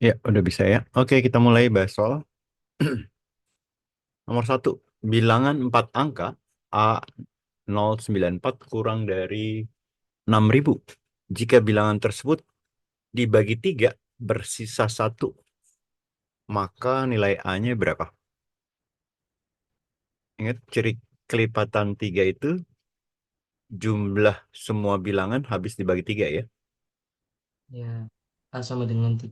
Ya, udah bisa ya. Oke, kita mulai bahas soal nomor satu. Bilangan 4 angka A094 kurang dari 6.000. Jika bilangan tersebut dibagi 3 bersisa satu, maka nilai A-nya berapa? Ingat, ciri kelipatan 3 itu jumlah semua bilangan habis dibagi 3 ya. Ya, A sama dengan 3.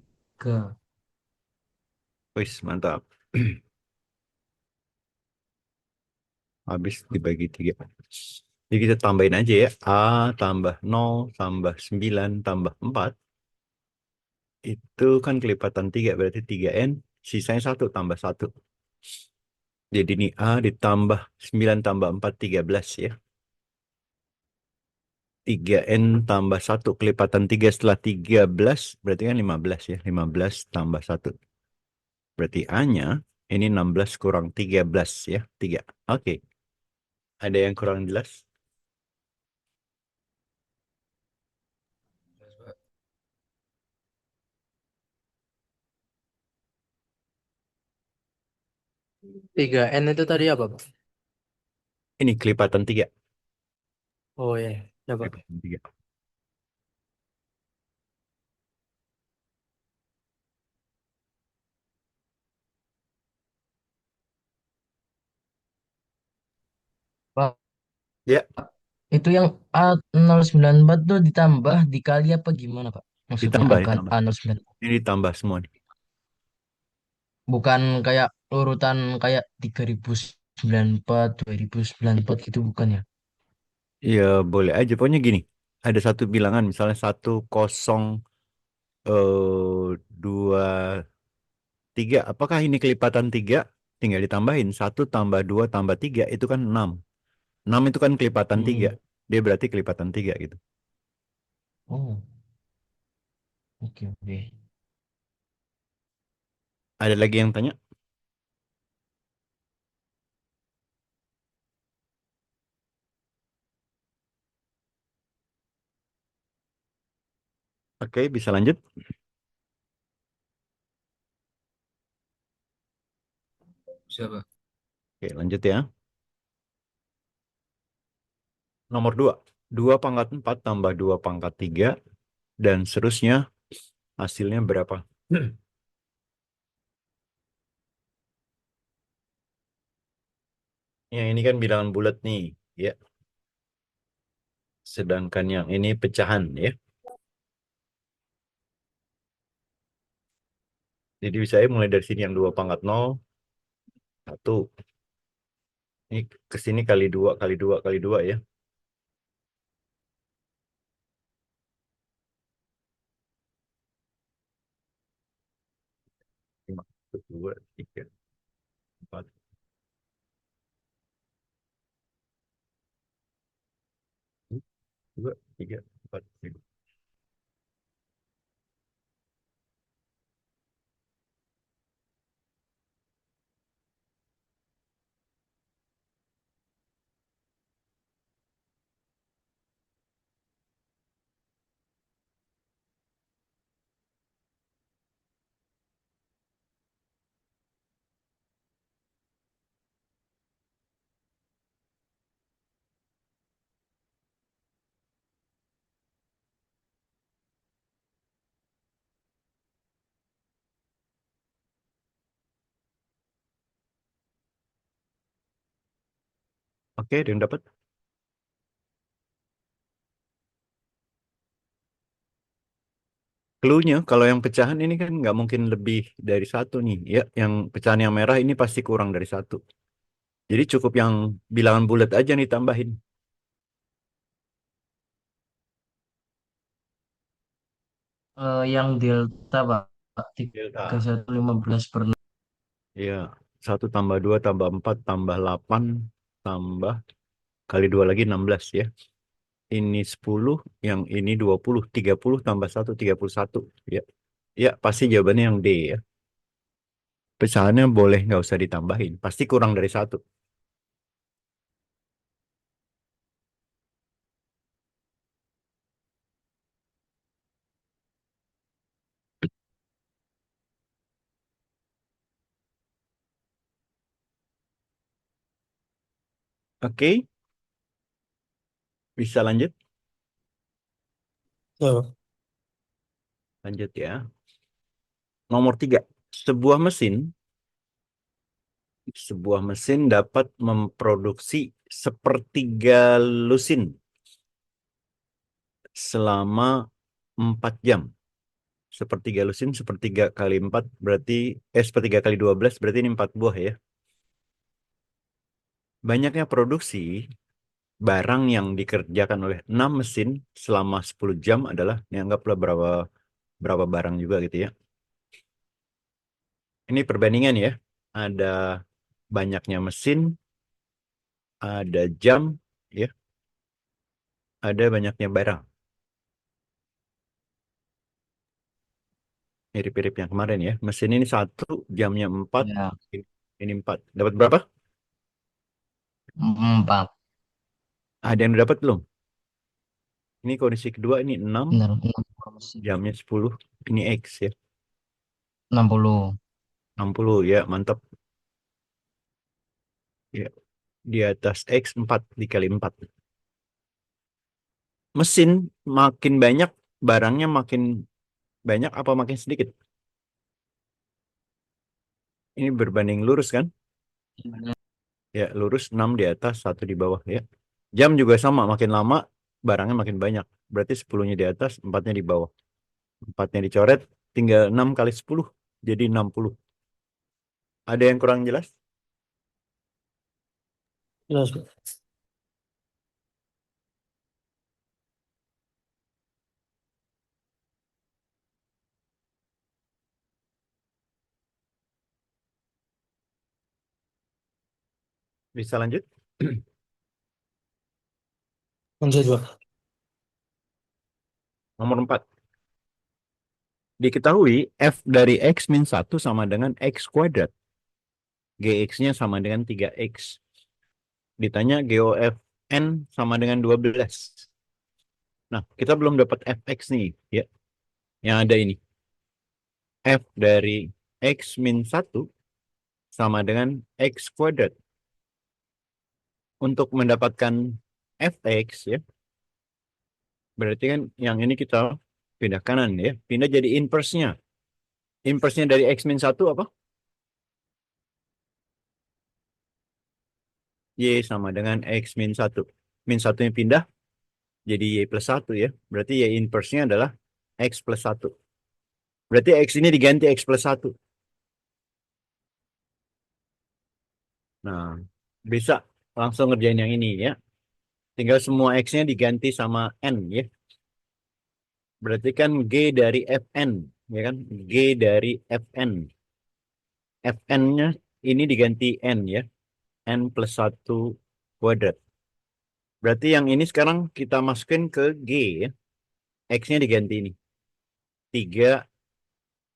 Wis, mantap. Habis dibagi 3. Jadi kita tambahin aja ya. A tambah 0 tambah 9 tambah 4. Itu kan kelipatan 3, berarti 3N. Sisanya satu tambah satu. Jadi ini A ditambah 9 tambah 4, 13 ya. 3N tambah satu. Kelipatan 3 setelah 13, berarti kan 15 ya. 15 tambah satu. Berarti A-nya ini 16 kurang 13 ya. 3. Oke. Ada yang kurang jelas? 3N itu tadi apa, Pak? Ini kelipatan 3. Oh ya, coba. Kelipatan 3. Pak, Ya, itu yang A094 tuh ditambah dikali apa gimana, Pak? Maksudnya ditambah, angka ditambah. A094. Ini ditambah semua nih. Bukan kayak urutan kayak 3094, 2094 gitu bukan ya? Ya, boleh aja. Pokoknya gini. Ada satu bilangan, misalnya 1, 0, 2, 3. Apakah ini kelipatan 3? Tinggal ditambahin. 1 tambah 2 tambah 3 itu kan 6. 6 itu kan kelipatan 3. Hmm. Dia berarti kelipatan 3 gitu. Oh, oke oke. Ada lagi yang tanya? Oke, bisa lanjut. Siapa? Oke, lanjut ya. Nomor 2. 2 pangkat 4 tambah 2 pangkat 3 dan seterusnya hasilnya berapa? Yang ini kan bilangan bulat nih, ya. Sedangkan yang ini pecahan, ya. Jadi saya mulai dari sini yang 2 pangkat 0, 1. Ini ke sini kali 2 kali 2 kali 2 ya. 5, 2, 3, 4. 2, 3, 4, 5. Oke, ada yang dapat? Clue-nya, kalau yang pecahan ini kan nggak mungkin lebih dari satu nih. Ya, yang pecahan yang merah ini pasti kurang dari satu. Jadi cukup yang bilangan bulat aja nih tambahin. Yang delta, Pak. Tiga Delta. satu lima belas per 6. Ya, 1 tambah 2 tambah 4 tambah 8 tambah kali 2 lagi 16 ya. Ini 10, yang ini 20. 30 tambah 1, 31. Ya, ya pasti jawabannya yang D ya. Pecahannya boleh nggak usah ditambahin. Pasti kurang dari satu. Oke, bisa lanjut? Ya, Lanjut ya. Nomor 3. Sebuah mesin dapat memproduksi sepertiga lusin selama 4 jam. Sepertiga lusin, sepertiga kali 4 berarti, sepertiga kali 12 berarti ini 4 buah ya. Banyaknya produksi barang yang dikerjakan oleh 6 mesin selama 10 jam adalah, ini anggaplah berapa berapa barang juga gitu ya. Ini perbandingan ya. Ada banyaknya mesin, ada jam, ya, ada banyaknya barang. Mirip-mirip yang kemarin ya. Mesin ini 1, jamnya 4, Ya, ini 4. Dapat berapa? 4. Ada yang dapat belum? Ini kondisi kedua, ini 6, Benar, 60 mesin. jamnya 10, ini X ya. 60. 60 ya, mantap. Ya, di atas X 4 dikali 4. Mesin makin banyak, barangnya makin banyak apa makin sedikit? Ini berbanding lurus kan? Ya, lurus 6 di atas, 1 di bawah ya. Jam juga sama, makin lama barangnya makin banyak. Berarti 10-nya di atas, 4-nya di bawah. 4-nya dicoret, tinggal 6 kali 10, jadi 60. Ada yang kurang jelas? jelas. Bisa lanjut? Lanjut, Pak. Nomor 4. Diketahui F dari X min 1 sama dengan X kuadrat. GX-nya sama dengan 3X. Ditanya GOF N sama dengan 12. Nah, kita belum dapat FX nih, ya. Yang ada ini. F dari X min 1 sama dengan X kuadrat. Untuk mendapatkan Fx, ya, berarti kan yang ini kita pindah kanan, ya. Pindah jadi inverse-nya. Inverse-nya dari X min 1 apa? Y sama dengan X min 1. Min 1-nya pindah jadi Y plus 1 ya. Berarti Y inverse-nya adalah X plus 1. Berarti X ini diganti X plus 1. Nah, bisa langsung ngerjain yang ini ya. Tinggal semua X-nya diganti sama N ya. Berarti kan G dari Fn, ya kan? G dari Fn. Fn-nya ini diganti N ya. N plus 1 kuadrat. Berarti yang ini sekarang kita masukin ke G ya. X-nya diganti ini. 3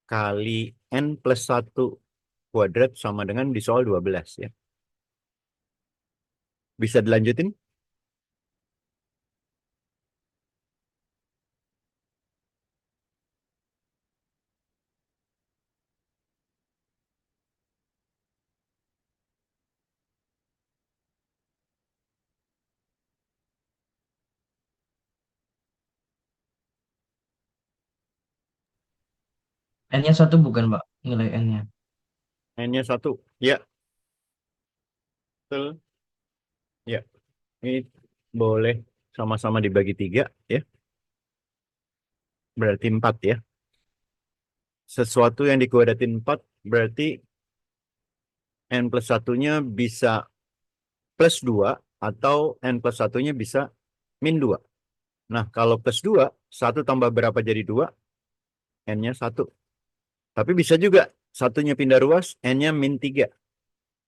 kali N plus 1 kuadrat sama dengan di soal 12 ya. Bisa dilanjutin? N-nya 1 bukan, Pak? Nilai N-nya. N-nya 1. Ya, betul. Ya, ini boleh sama-sama dibagi 3 ya. Berarti 4 ya. Sesuatu yang dikuadratin 4 berarti N plus 1-nya bisa plus 2 atau N plus 1-nya bisa min 2. Nah, kalau plus 2, 1 tambah berapa jadi 2? N-nya 1. Tapi bisa juga satunya pindah ruas, N-nya min 3.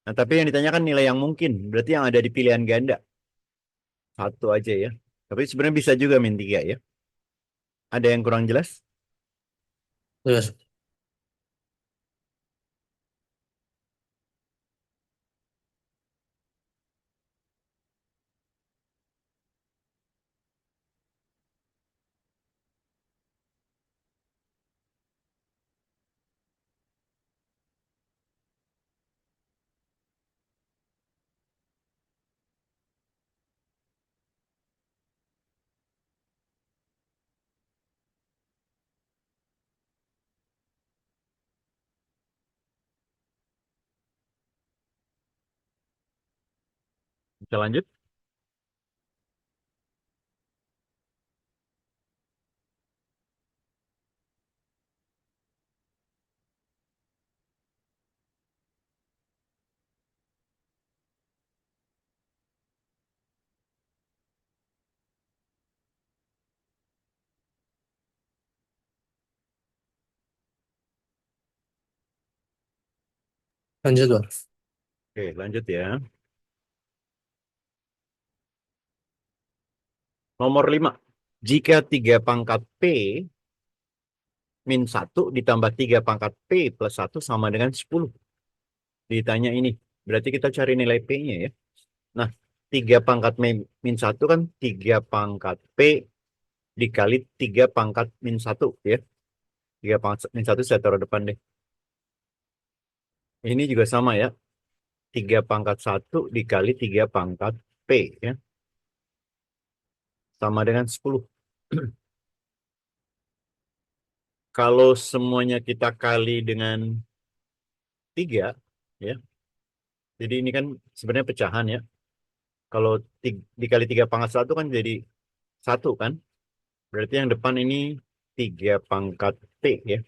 Nah, tapi yang ditanyakan nilai yang mungkin. Berarti yang ada di pilihan ganda. 1 aja ya. Tapi sebenarnya bisa juga min 3 ya. Ada yang kurang jelas? Jelas. Kita lanjut. Lanjut, Bang. Oke, lanjut ya. Nomor 5. Jika 3 pangkat P min 1 ditambah 3 pangkat P plus 1 sama dengan 10. Ditanya ini. Berarti kita cari nilai P-nya ya. Nah, 3 pangkat min 1 kan 3 pangkat P dikali 3 pangkat min 1 ya. 3 pangkat min 1 saya taruh depan deh. Ini juga sama ya. 3 pangkat 1 dikali 3 pangkat P ya. Sama dengan 10. Kalau semuanya kita kali dengan 3 ya. Jadi ini kan sebenarnya pecahan ya. Kalau dikali 3 pangkat 1 kan jadi 1 kan. Berarti yang depan ini 3 pangkat P ya.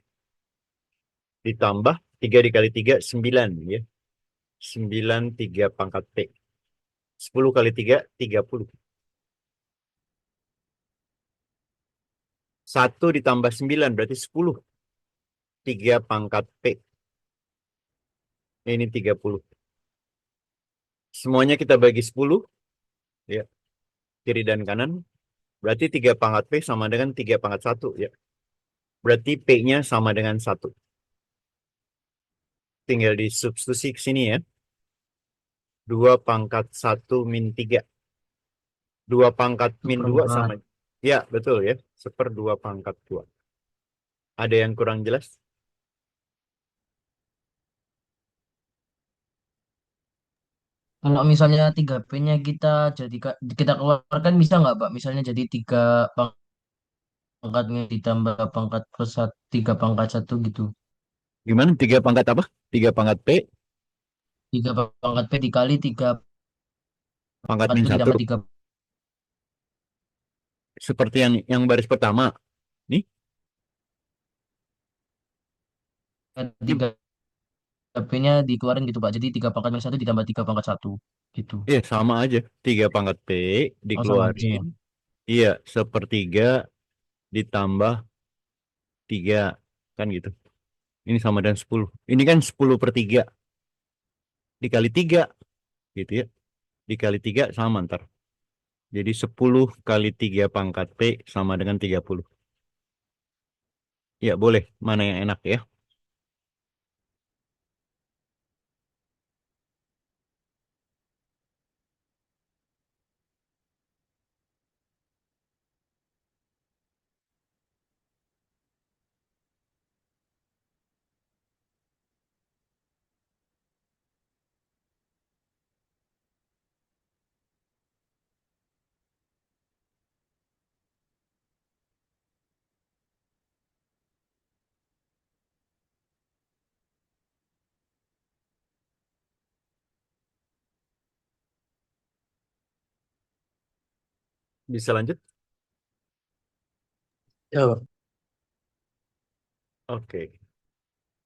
Ditambah 3 dikali 3, 9 ya. 9 3 pangkat P. 10 kali 3, 30. 1 ditambah 9 berarti 10. 3 pangkat P. Ini 30. Semuanya kita bagi 10. Ya. Kiri dan kanan. Berarti 3 pangkat P sama dengan 3 pangkat 1 ya. Berarti P-nya sama dengan 1. Tinggal disubstitusi ke sini ya. 2 pangkat 1 min 3. 2 pangkat min 2 sama. Ya, betul ya. 1/2 pangkat 2. Ada yang kurang jelas? Kalau misalnya 3P-nya kita keluarkan bisa nggak, Pak? Misalnya jadi 3 pangkatnya ditambah pangkat plus 3 pangkat 1 gitu. Gimana? 3 pangkat apa? 3 pangkat P, 3 pangkat P dikali 3 pangkat pangkat min P 1. ditambah 3 Seperti yang baris pertama. Nih, 3 P-nya dikeluarin gitu, Pak. Jadi 3 pangkat minus 1 ditambah 3 pangkat 1 gitu. ya sama aja. 3 pangkat P Oh, sama aja ya. dikeluarin. Iya, 1/3 ditambah 3. Kan gitu. Ini sama dengan 10. Ini kan 10/3 dikali 3. Gitu ya. Dikali 3 sama ntar. Jadi 10 kali 3 pangkat P sama dengan 30. Ya, boleh. Mana yang enak ya? Bisa lanjut? Ya, Bang. Oke.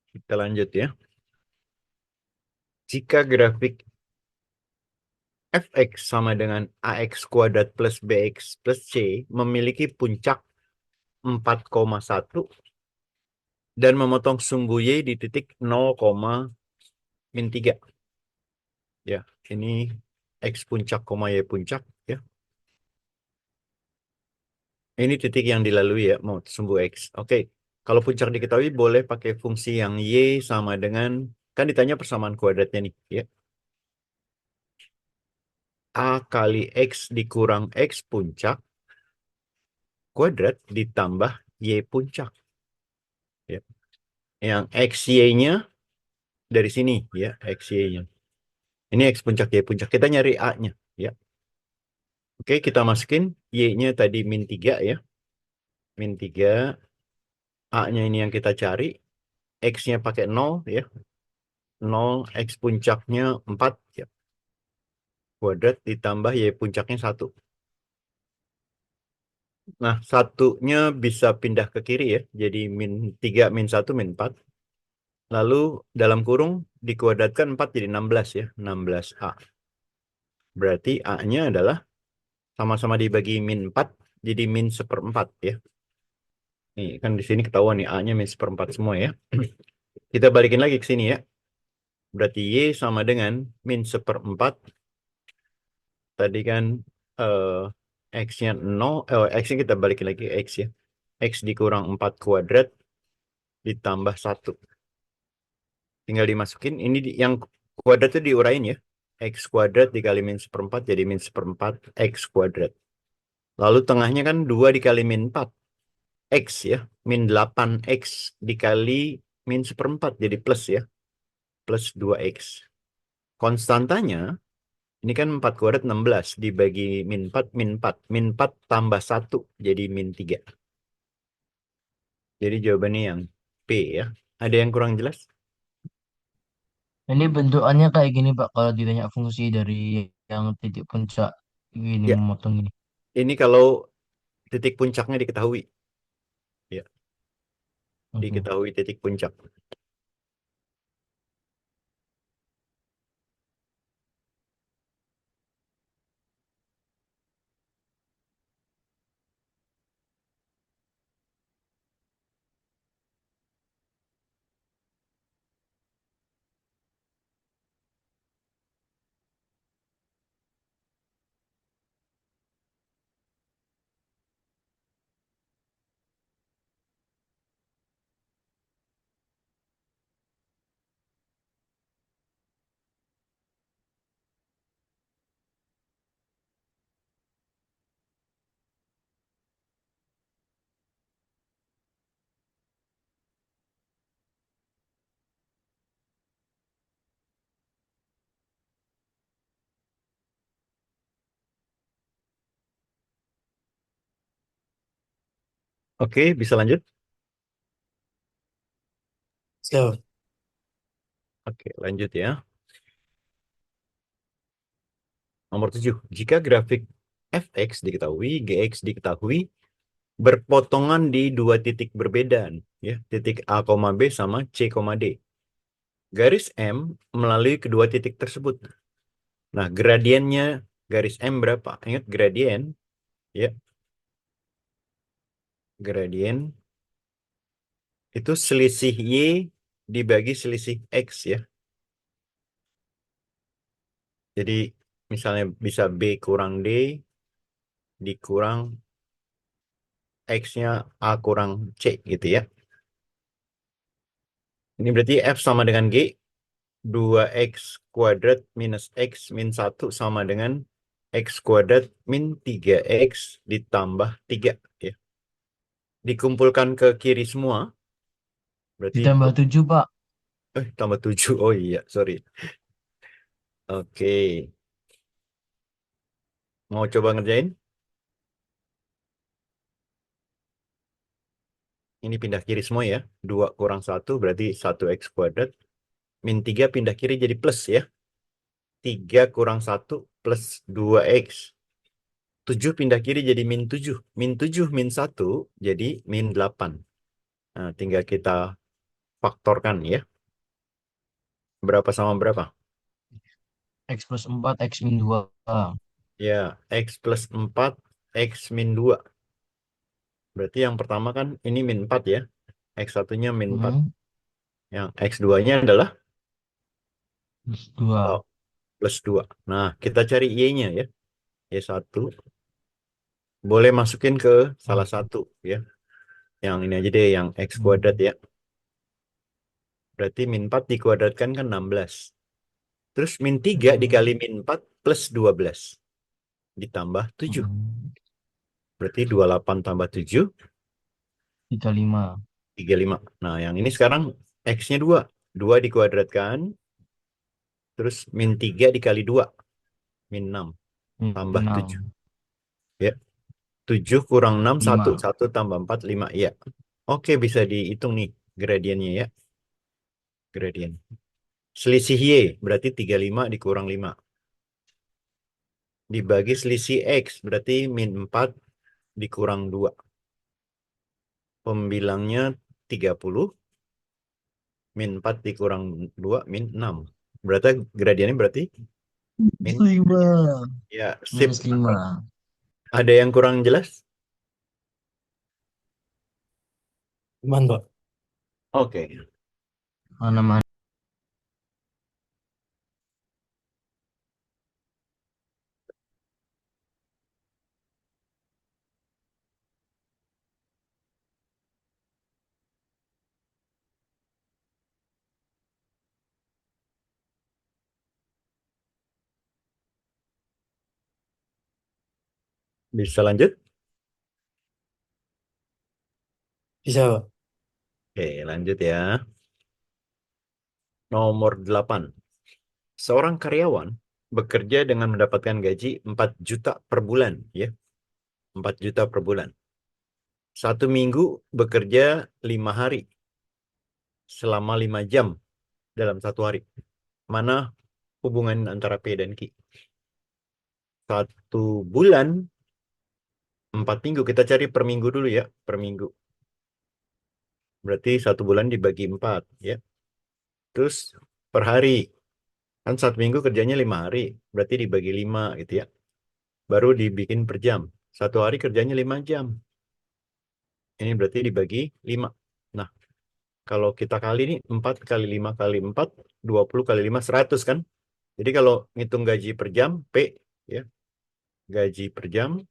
Kita lanjut ya. Jika grafik fx sama dengan ax kuadrat plus bx plus c memiliki puncak 4,1 dan memotong sumbu y di titik 0,-3. Ya, ini x puncak, y puncak ya. Ini titik yang dilalui ya, mau sumbu x. Oke, kalau puncak diketahui boleh pakai fungsi yang y sama dengan, kan ditanya persamaan kuadratnya nih ya. A kali x dikurang x puncak kuadrat ditambah y puncak. Ya. Yang xy-nya dari sini ya, xy-nya. Ini x puncak, y puncak. Kita nyari a-nya ya. Oke, kita masukin y-nya tadi -3 ya. -3. A-nya ini yang kita cari. X-nya pakai 0 ya. 0, x puncaknya 4 ya. kuadrat ditambah Y puncaknya 1. Nah, satunya bisa pindah ke kiri ya. Jadi min 3, min 1, min 4. Lalu dalam kurung dikuadratkan 4 jadi 16 ya. 16A. Berarti A-nya adalah sama-sama dibagi min 4 jadi min 1/4 ya. Nih kan di sini ketahuan nih A-nya min 1/4 semua ya. Kita balikin lagi ke sini ya. Berarti Y sama dengan min 1/4. Tadi kan X-nya 0. X-nya kita balikin lagi ke X ya. X dikurang 4 kuadrat ditambah 1. Tinggal dimasukin. Ini yang kuadrat itu diurain ya. X kuadrat dikali min 1/4 jadi min 1/4 X kuadrat. Lalu tengahnya kan 2 dikali min 4. X ya. Min 8X dikali min 1/4 jadi plus ya. Plus 2X. Konstantanya, ini kan 4 kuadrat 16. Dibagi min 4, min 4. Min 4 tambah 1 jadi min 3. Jadi jawabannya yang P ya. Ada yang kurang jelas? Ini bentukannya kayak gini Pak, kalau ditanya fungsi dari yang titik puncak gini Ya, memotong ini. ini kalau titik puncaknya diketahui. Ya, Oke. diketahui titik puncak. Oke, bisa lanjut? Siap. Oke, lanjut ya. Nomor 7. Jika grafik fx diketahui, gx diketahui, berpotongan di dua titik berbeda, ya, titik A, B sama C, D. Garis M melalui kedua titik tersebut. Nah, gradiennya garis M berapa? Ingat gradien, ya. Gradien itu selisih Y dibagi selisih X ya. Jadi misalnya bisa B kurang D dikurang X-nya A kurang C gitu ya. Ini berarti F sama dengan G. 2X kuadrat minus X min 1 sama dengan X kuadrat min 3X ditambah 3 ya. Dikumpulkan ke kiri semua. Berarti Ditambah 7 Pak. tambah 7. Oh iya, sorry. Oke. Mau coba ngerjain? Ini pindah kiri semua ya. 2 kurang 1 berarti 1X kuadrat. Min 3 pindah kiri jadi plus ya. 3 kurang 1 plus 2X. 7 pindah kiri jadi min 7. Min 7 min 1 jadi min 8. Nah, tinggal kita faktorkan ya. Berapa sama berapa? X plus 4, X min 2. Ya, X plus 4, X min 2. Berarti yang pertama kan ini min 4 ya. X satunya min 4. Hmm, Yang X 2-nya adalah plus 2. plus 2. Nah, kita cari Y-nya ya. Y1. Boleh masukin ke salah Oke. satu ya. Yang ini aja deh, yang X kuadrat Hmm. ya. Berarti min 4 dikuadratkan kan 16. Terus min 3 dikali Hmm. min 4 plus 12. Ditambah 7. Hmm. Berarti 28 tambah 7, 35. 35. Nah, yang ini sekarang X-nya 2. 2 dikuadratkan, terus min 3 dikali 2. Min 6. Min Tambah 7. 6. Ya. 7 kurang 6, 1. 5. 1 tambah 4, 5. Ya. Oke, bisa dihitung nih gradiennya ya. Gradien. Selisih Y berarti 35 dikurang 5. dibagi selisih X. Berarti min 4 dikurang 2. Pembilangnya 30. Min 4 dikurang 2, min 6. Berarti gradiennya berarti min 5. ya sip. -5. Ada yang kurang jelas? Aman, Pak. Oke. Mana-mana. Bisa lanjut? Bisa, Pak. Oke, lanjut ya. Nomor 8. Seorang karyawan bekerja dengan mendapatkan gaji 4 juta per bulan, ya. 4 juta per bulan. 1 minggu bekerja 5 hari selama 5 jam dalam 1 hari. Mana hubungan antara P dan Q? 1 bulan 4 minggu. Kita cari per minggu dulu ya, per minggu. Berarti 1 bulan dibagi 4 ya. Terus per hari. Kan 1 minggu kerjanya 5 hari. Berarti dibagi 5 gitu ya. Baru dibikin per jam. 1 hari kerjanya 5 jam. Ini berarti dibagi 5. Nah, kalau kita kali ini 4 kali 5 kali 4, 20 kali 5, 100 kan? Jadi kalau ngitung gaji per jam, P ya. Gaji per jam,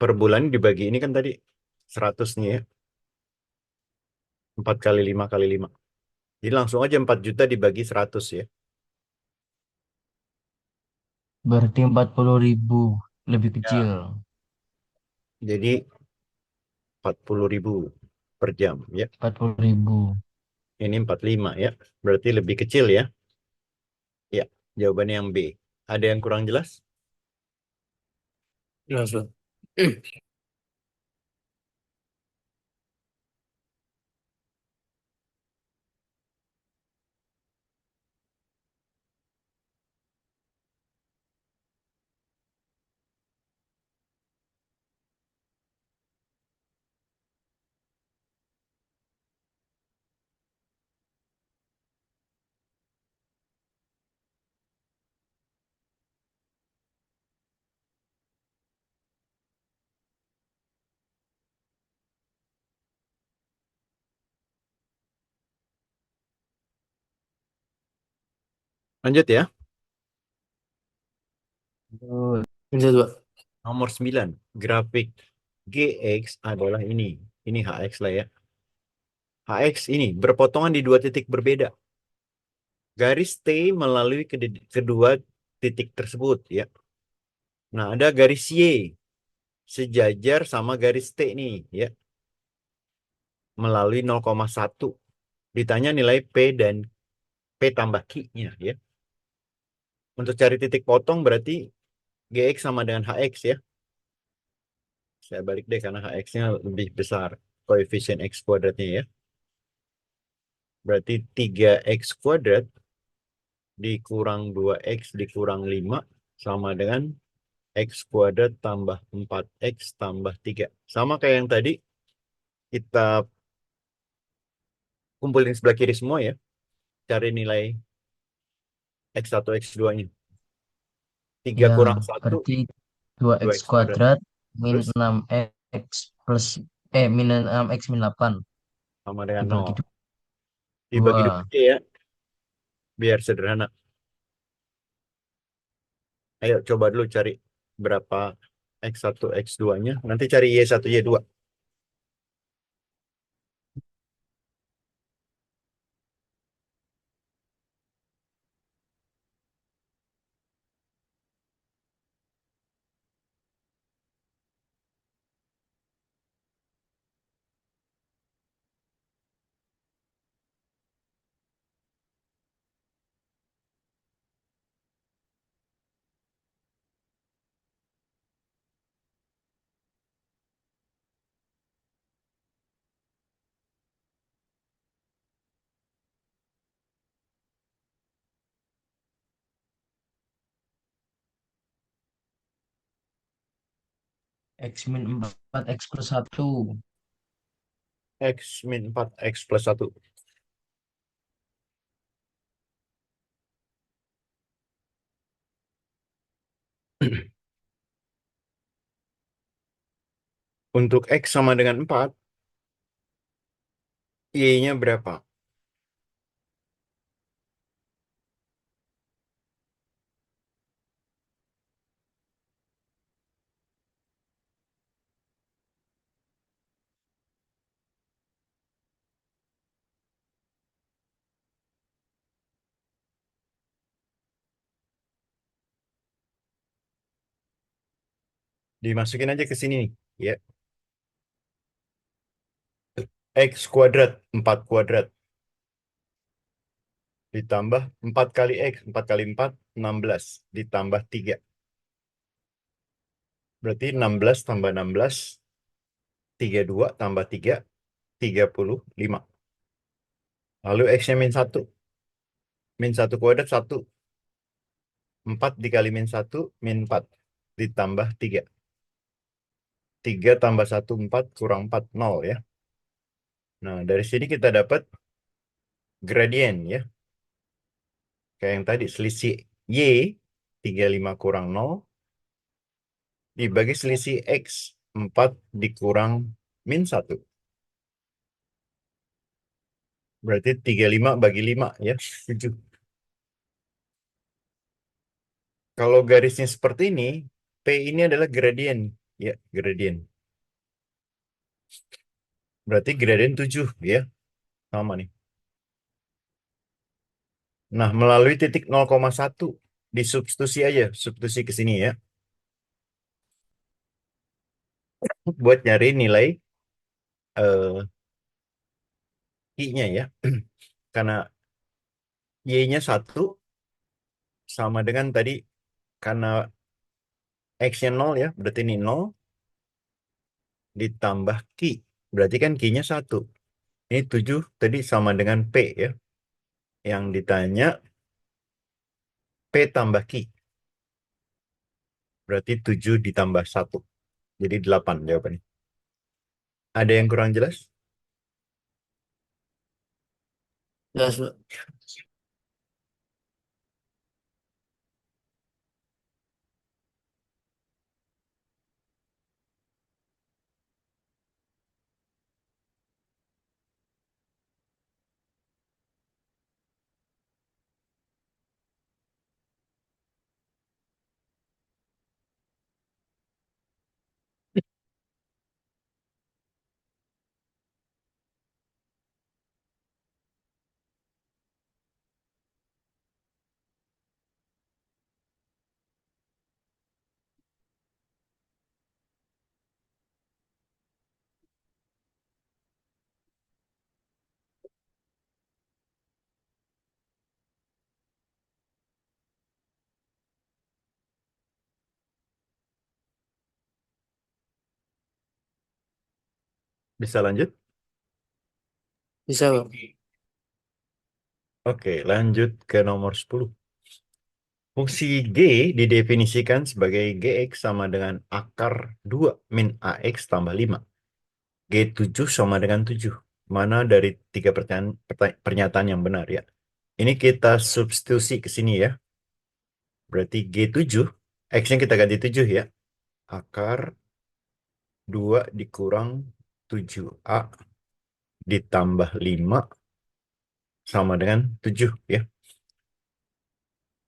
per bulan dibagi ini kan tadi 100 nih ya. 4 kali 5 kali 5. Jadi langsung aja 4 juta dibagi 100 ya. Berarti 40.000 lebih kecil. Ya. Jadi 40.000 per jam ya. 40.000. Ini 45 ya. Berarti lebih kecil ya. Ya, jawabannya yang B. Ada yang kurang jelas? Jelas, Pak. Lanjut ya. Terus, Lanjut, Pak. Nomor 9. Grafik GX adalah ini. Ini HX lah ya. HX ini berpotongan di 2 titik berbeda. Garis T melalui kedua titik tersebut ya. Nah, ada garis Y sejajar sama garis T nih ya. Melalui 0,1. Ditanya nilai P dan P tambah Q-nya ya. Untuk cari titik potong berarti GX sama dengan HX ya. Saya balik deh karena HX-nya lebih besar. Koefisien X kuadratnya ya. Berarti 3X kuadrat dikurang 2X dikurang 5 sama dengan X kuadrat tambah 4X tambah 3. Sama kayak yang tadi, kita kumpulin sebelah kiri semua ya. Cari nilai X1, X2-nya. 3 ya, kurang 1, berarti 2x 2X kuadrat. kuadrat min Terus 6x plus min 6x min 8 sama dengan dibagi 0. Dibagi 2 2. aja ya, biar sederhana. Ayo coba dulu cari berapa X1, X2-nya. Nanti cari Y1, Y2. X min 4, X plus 1. X min 4, X plus 1. Untuk X sama dengan 4, Y-nya berapa? Dimasukin aja ke sini nih. Ya. X kuadrat, 4 kuadrat. Ditambah 4 kali X, 4 kali 4, 16. Ditambah 3. Berarti 16 tambah 16, 32 tambah 3, 35. Lalu X-nya min 1. Min 1 kuadrat 1. 4 dikali min 1, min 4. Ditambah 3. 3 tambah 1, 4, kurang 4, 0 ya. Nah, dari sini kita dapat gradien ya. Kayak yang tadi, selisih Y, 35 kurang 0, dibagi selisih X, 4 dikurang min 1. Berarti 35 bagi 5 ya, 7. Kalau garisnya seperti ini, P ini adalah gradien. Ya, gradien. Berarti gradien 7 ya. Sama nih. Nah, melalui titik 0,1 disubstitusi aja, substitusi ke sini ya. Buat nyari nilai I-nya ya. Karena Y-nya 1 sama dengan tadi, karena X-nya 0 ya, berarti ini 0 ditambah Q. Berarti kan Q-nya 1. Ini 7 tadi sama dengan P ya. Yang ditanya P tambah Q. Berarti 7 ditambah 1. Jadi 8 jawabannya. Ada yang kurang jelas? Jelas, Pak. Bisa lanjut? Bisa, Pak. Oke, lanjut ke nomor 10. Fungsi G didefinisikan sebagai Gx sama dengan akar 2 min AX tambah 5. G7 sama dengan 7. Mana dari tiga pernyataan yang benar ya? Ini kita substitusi ke sini ya. Berarti G7, X-nya kita ganti 7 ya. Akar 2 dikurang 7A ditambah 5 sama dengan 7 ya.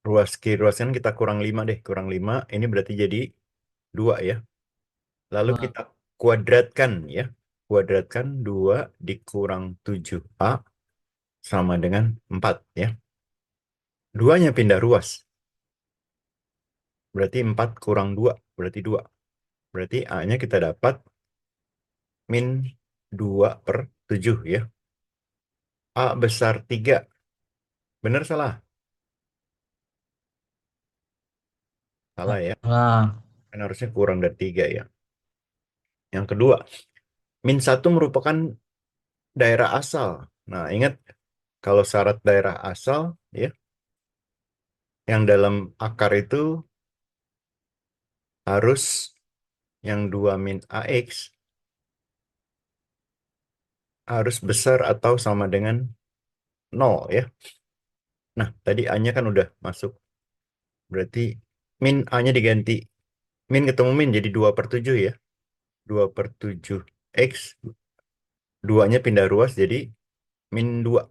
Ruaskan kita kurang 5 deh. Kurang 5, ini berarti jadi 2 ya. Lalu kita kuadratkan ya. Kuadratkan 2 dikurang 7A sama dengan 4 ya. 2-nya pindah ruas. Berarti 4 kurang 2, berarti 2. Berarti A-nya kita dapat min 2 per 7 ya. A besar 3. Benar salah? Salah ya. Nah, Kan harusnya kurang dari 3 ya. Yang kedua, min 1 merupakan daerah asal. Nah, ingat kalau syarat daerah asal ya, yang dalam akar itu harus yang 2 min AX harus besar atau sama dengan 0 ya. Nah, tadi A-nya kan udah masuk. Berarti min A-nya diganti. Min ketemu min jadi 2/7 ya. 2/7 X. 2-nya pindah ruas jadi min 2.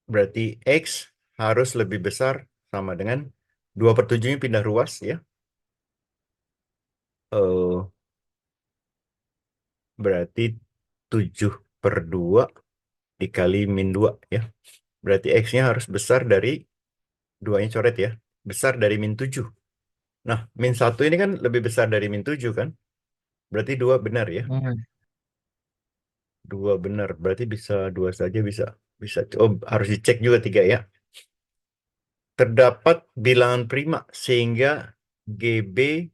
Berarti X harus lebih besar sama dengan 2/7-nya pindah ruas ya. Eh, berarti 7/2 dikali min 2 ya. Berarti X-nya harus besar dari 2-nya coret ya. Besar dari min 7. Nah, min 1 ini kan lebih besar dari min 7 kan? Berarti 2 benar ya. Hmm. 2 benar. Berarti bisa 2 saja bisa. Bisa. Oh, harus dicek juga 3 ya. Terdapat bilangan prima sehingga GB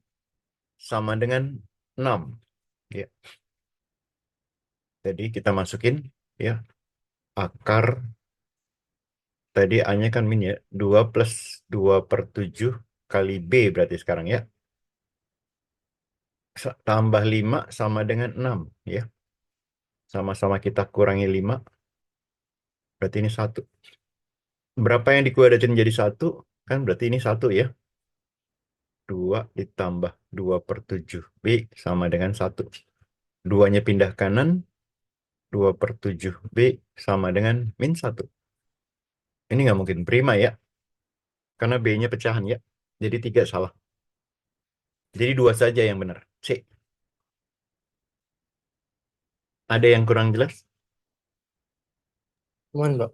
sama dengan 6. Ya. Jadi kita masukin ya akar tadi A-nya kan min ya. 2 plus 2/7 kali B berarti sekarang ya. Tambah 5 sama dengan 6 ya. Sama-sama kita kurangi 5. Berarti ini 1. Berapa yang dikuadratin menjadi 1? Kan berarti ini 1 ya. 2 ditambah 2/7 B sama dengan 1. 2-nya pindah kanan. 2/7 B sama dengan min 1. Ini nggak mungkin prima ya. Karena B-nya pecahan ya. Jadi 3 salah. Jadi 2 saja yang benar. C. Ada yang kurang jelas? Cuman, Pak.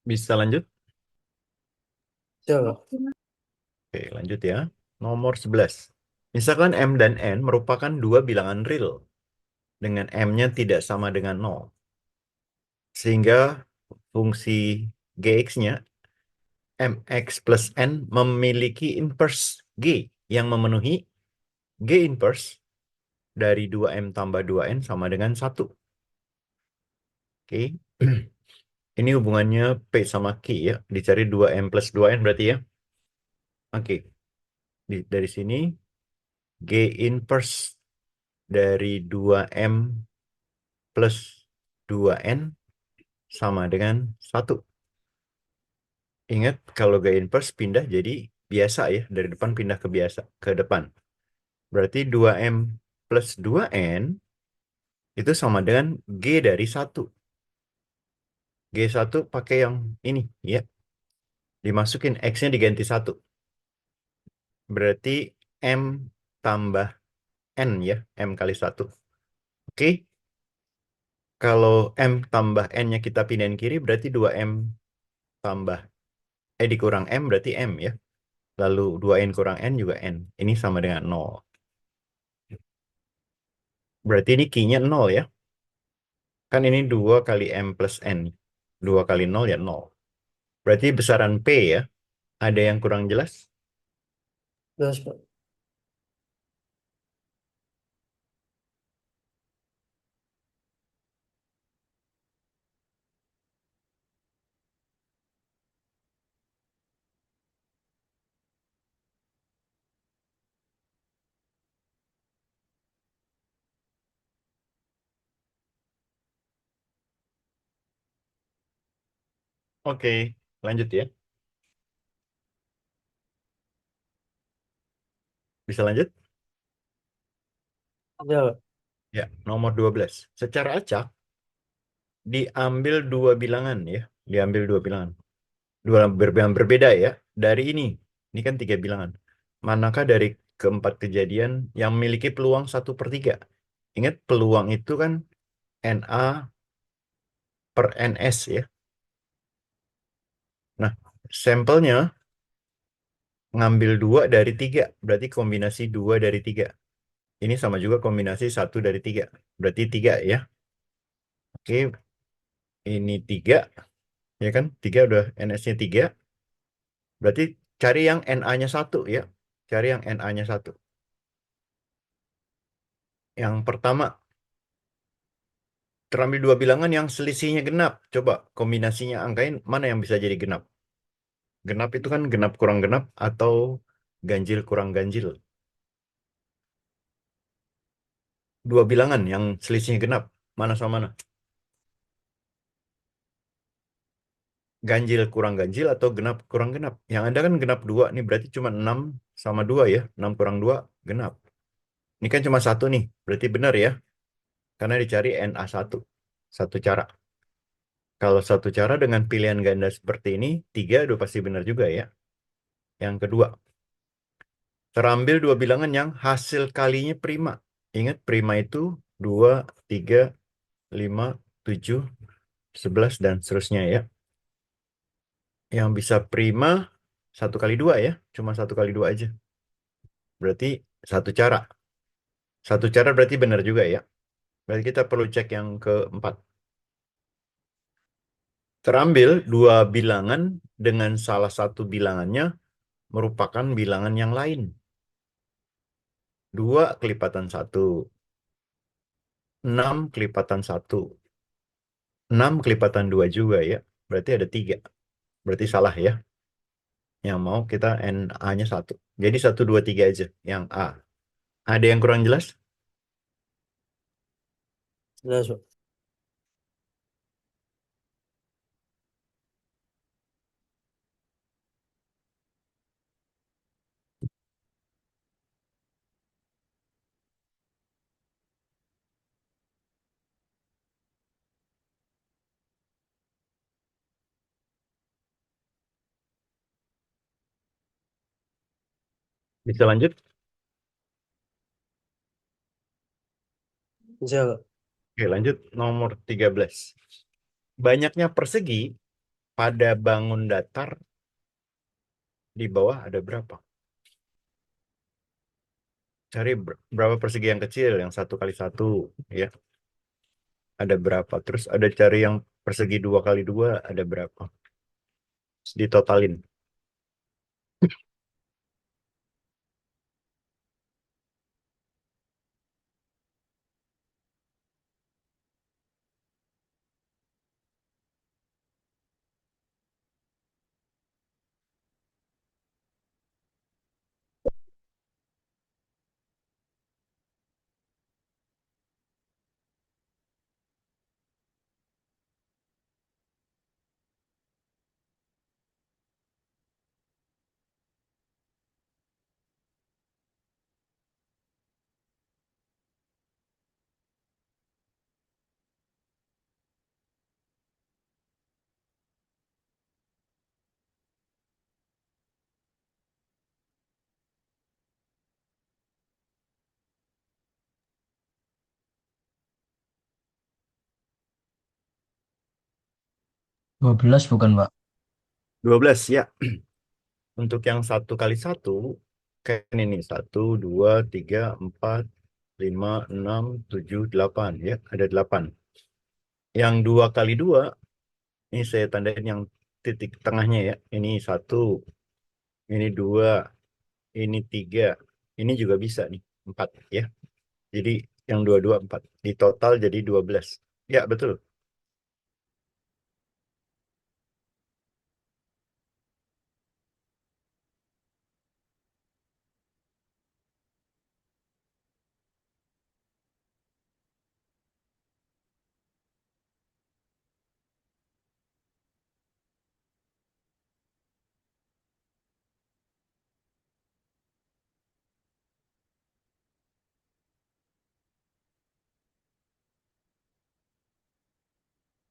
Bisa lanjut? Bisa, Pak. Oke, lanjut ya. Nomor 11. Misalkan M dan N merupakan dua bilangan real dengan M-nya tidak sama dengan 0. Sehingga fungsi Gx-nya Mx plus N memiliki inverse G yang memenuhi G inverse dari 2M tambah 2N sama dengan 1. Oke. Ini hubungannya P sama Q ya. Dicari 2M plus 2N berarti ya. Oke. Dari sini G inverse dari 2M plus 2N sama dengan 1. Ingat kalau G inverse pindah jadi biasa ya. Dari depan pindah ke biasa. Ke depan. Berarti 2M plus 2N itu sama dengan G dari 1. G1 pakai yang ini ya. Dimasukin X-nya diganti 1. Berarti M tambah N ya. M kali 1. Oke. Kalau M tambah N-nya kita pindahin kiri berarti 2M tambah dikurang M berarti M ya. Lalu 2N kurang N juga N. Ini sama dengan 0. Berarti ini Q-nya 0 ya. Kan ini 2 kali M plus N. 2 kali 0 ya 0. Berarti besaran P ya. Ada yang kurang jelas? Jelas, Pak. Oke, lanjut ya. Bisa lanjut? Ada, Pak. Ya, nomor 12. Secara acak, diambil dua bilangan ya. Diambil dua bilangan. Dua bilangan berbeda ya. Dari ini. Ini kan 3 bilangan. Manakah dari keempat kejadian yang memiliki peluang 1/3? Ingat peluang itu kan NA per NS ya. Nah, sampelnya ngambil 2 dari 3. Berarti kombinasi 2 dari 3. Ini sama juga kombinasi 1 dari 3. Berarti 3 ya. Oke, ini 3. Ya kan? 3 udah NS-nya 3. Berarti cari yang NA-nya 1 ya. Cari yang NA-nya 1. Yang pertama, terambil 2 bilangan yang selisihnya genap. Coba kombinasinya angkain mana yang bisa jadi genap. Genap itu kan genap kurang genap atau ganjil kurang ganjil. 2 bilangan yang selisihnya genap. Mana sama mana? Ganjil kurang ganjil atau genap kurang genap. Yang ada kan genap 2 nih, berarti cuma 6 sama 2 ya. 6 kurang 2 genap. Ini kan cuma 1 nih, berarti benar ya. Karena dicari NA1. Satu cara. Kalau satu cara dengan pilihan ganda seperti ini, 3 udah pasti benar juga ya. Yang kedua, terambil 2 bilangan yang hasil kalinya prima. Ingat prima itu 2, 3, 5, 7, 11, dan seterusnya ya. Yang bisa prima 1 kali 2 ya. Cuma 1 kali 2 aja. Berarti satu cara. Satu cara berarti benar juga ya. Berarti kita perlu cek yang keempat. Terambil 2 bilangan dengan salah satu bilangannya merupakan bilangan yang lain. 2 kelipatan 1. 6 kelipatan 1. 6 kelipatan 2 juga ya. Berarti ada 3. Berarti salah ya. Yang mau kita NA-nya 1. Jadi 1, 2, 3 aja. Yang A. Ada yang kurang jelas? Jelas, Pak. Bisa lanjut? Bisa, Pak. Oke, lanjut nomor 13. Banyaknya persegi pada bangun datar di bawah ada berapa? Cari berapa persegi yang kecil, yang 1 kali 1 ya. Ada berapa? Terus ada cari yang persegi 2 kali 2 ada berapa? Ditotalin. Dua belas bukan, Pak? 12 ya. Untuk yang 1 kali 1 kayak ini 1, 2, 3, 4, 5, 6, 7, 8 ya. Ada 8. Yang 2 kali 2 ini saya tandain yang titik tengahnya ya. Ini 1, ini 2, ini 3, ini juga bisa nih 4 ya. Jadi yang 2, 2, 4. Di total jadi 12. Ya, betul.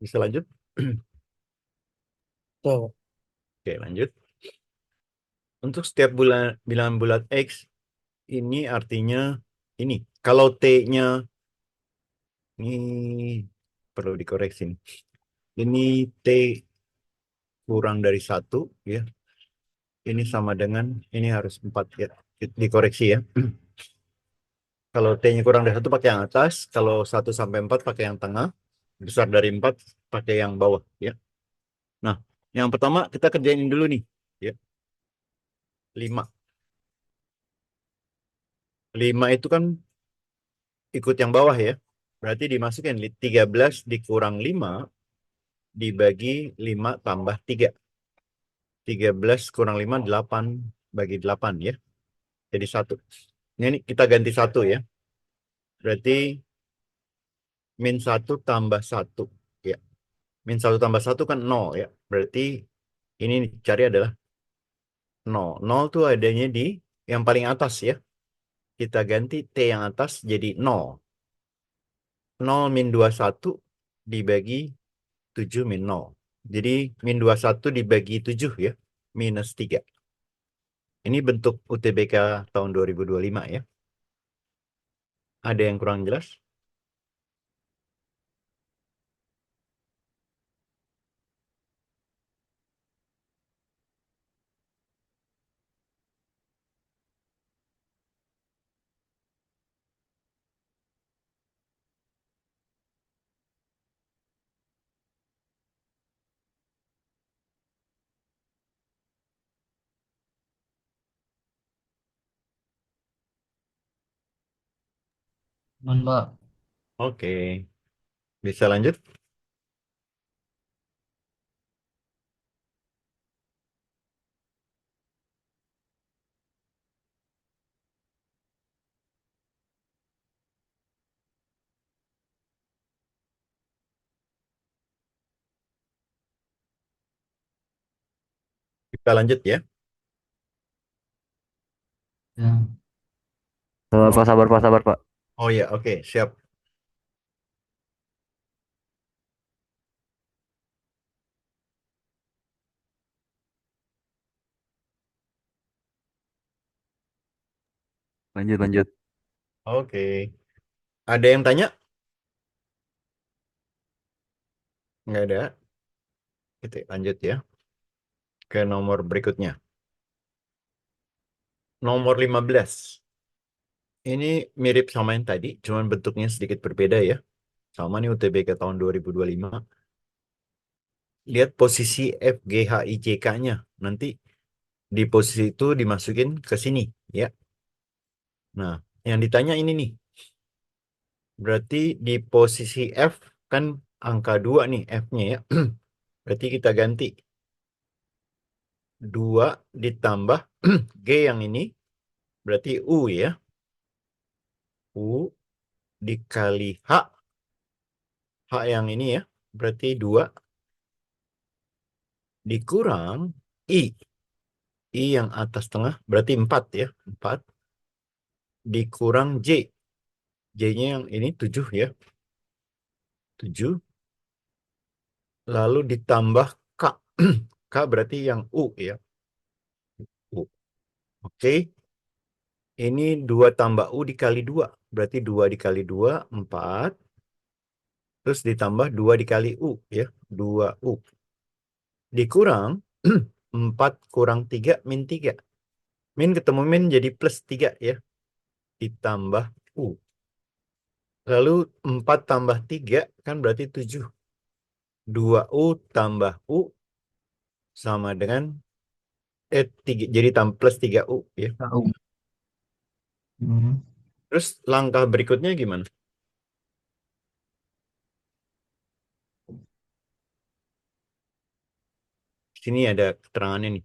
Bisa lanjut? Bisa, Pak. Oke, lanjut. Untuk setiap bilangan bulat X, ini artinya ini. Kalau T-nya ini perlu dikoreksi. Ini T kurang dari 1 ya. Ini sama dengan ini harus 4 ya. Dikoreksi ya. Kalau T-nya kurang dari 1 pakai yang atas, kalau 1 sampai 4 pakai yang tengah, besar dari 4 pakai yang bawah ya. Nah, yang pertama kita kerjain dulu nih ya. 5. 5 itu kan ikut yang bawah ya. Berarti dimasukin 13 dikurang 5 dibagi 5 tambah 3. 13 kurang 5, 8 bagi 8 ya. Jadi 1. Ini kita ganti 1 ya. Berarti min 1 tambah 1 ya. Min 1 tambah 1 kan 0 ya. Berarti ini cari adalah 0. 0 tuh adanya di yang paling atas ya. Kita ganti T yang atas jadi 0. 0 min 21 dibagi 7 min 0. Jadi min 21 dibagi 7 ya. Minus 3. Ini bentuk UTBK tahun 2025 ya. Ada yang kurang jelas? Mbak. Oke. Bisa lanjut? Kita lanjut ya. Ya. Pak, sabar, Pak. Oh ya, oke, siap. Lanjut. Oke. Ada yang tanya? Nggak ada. Kita lanjut ya. Ke nomor berikutnya. Nomor 15. Ini mirip sama yang tadi, cuman bentuknya sedikit berbeda ya. Sama nih UTBK tahun 2025. Lihat posisi FGHIJK-nya. Nanti di posisi itu dimasukin ke sini ya. Nah, yang ditanya ini nih. Berarti di posisi F kan angka 2 nih F-nya ya. Berarti kita ganti 2 ditambah G yang ini. Berarti U ya. U dikali H. H yang ini ya. Berarti 2 dikurang I. I yang atas tengah berarti 4 ya. 4 dikurang J. J-nya yang ini 7 ya. 7. Lalu ditambah K. K berarti yang U ya. U. Oke. Ini 2 tambah U dikali 2. Berarti 2 dikali 2, 4. Terus ditambah 2 dikali U ya. 2U. Dikurang 4 kurang 3 min 3. Min ketemu min jadi plus 3 ya. Ditambah U. Lalu 4 tambah 3 kan berarti 7. 2U tambah U sama dengan 3, jadi plus 3U ya. Tahu. Hmm. Terus langkah berikutnya gimana? Sini ada keterangannya nih.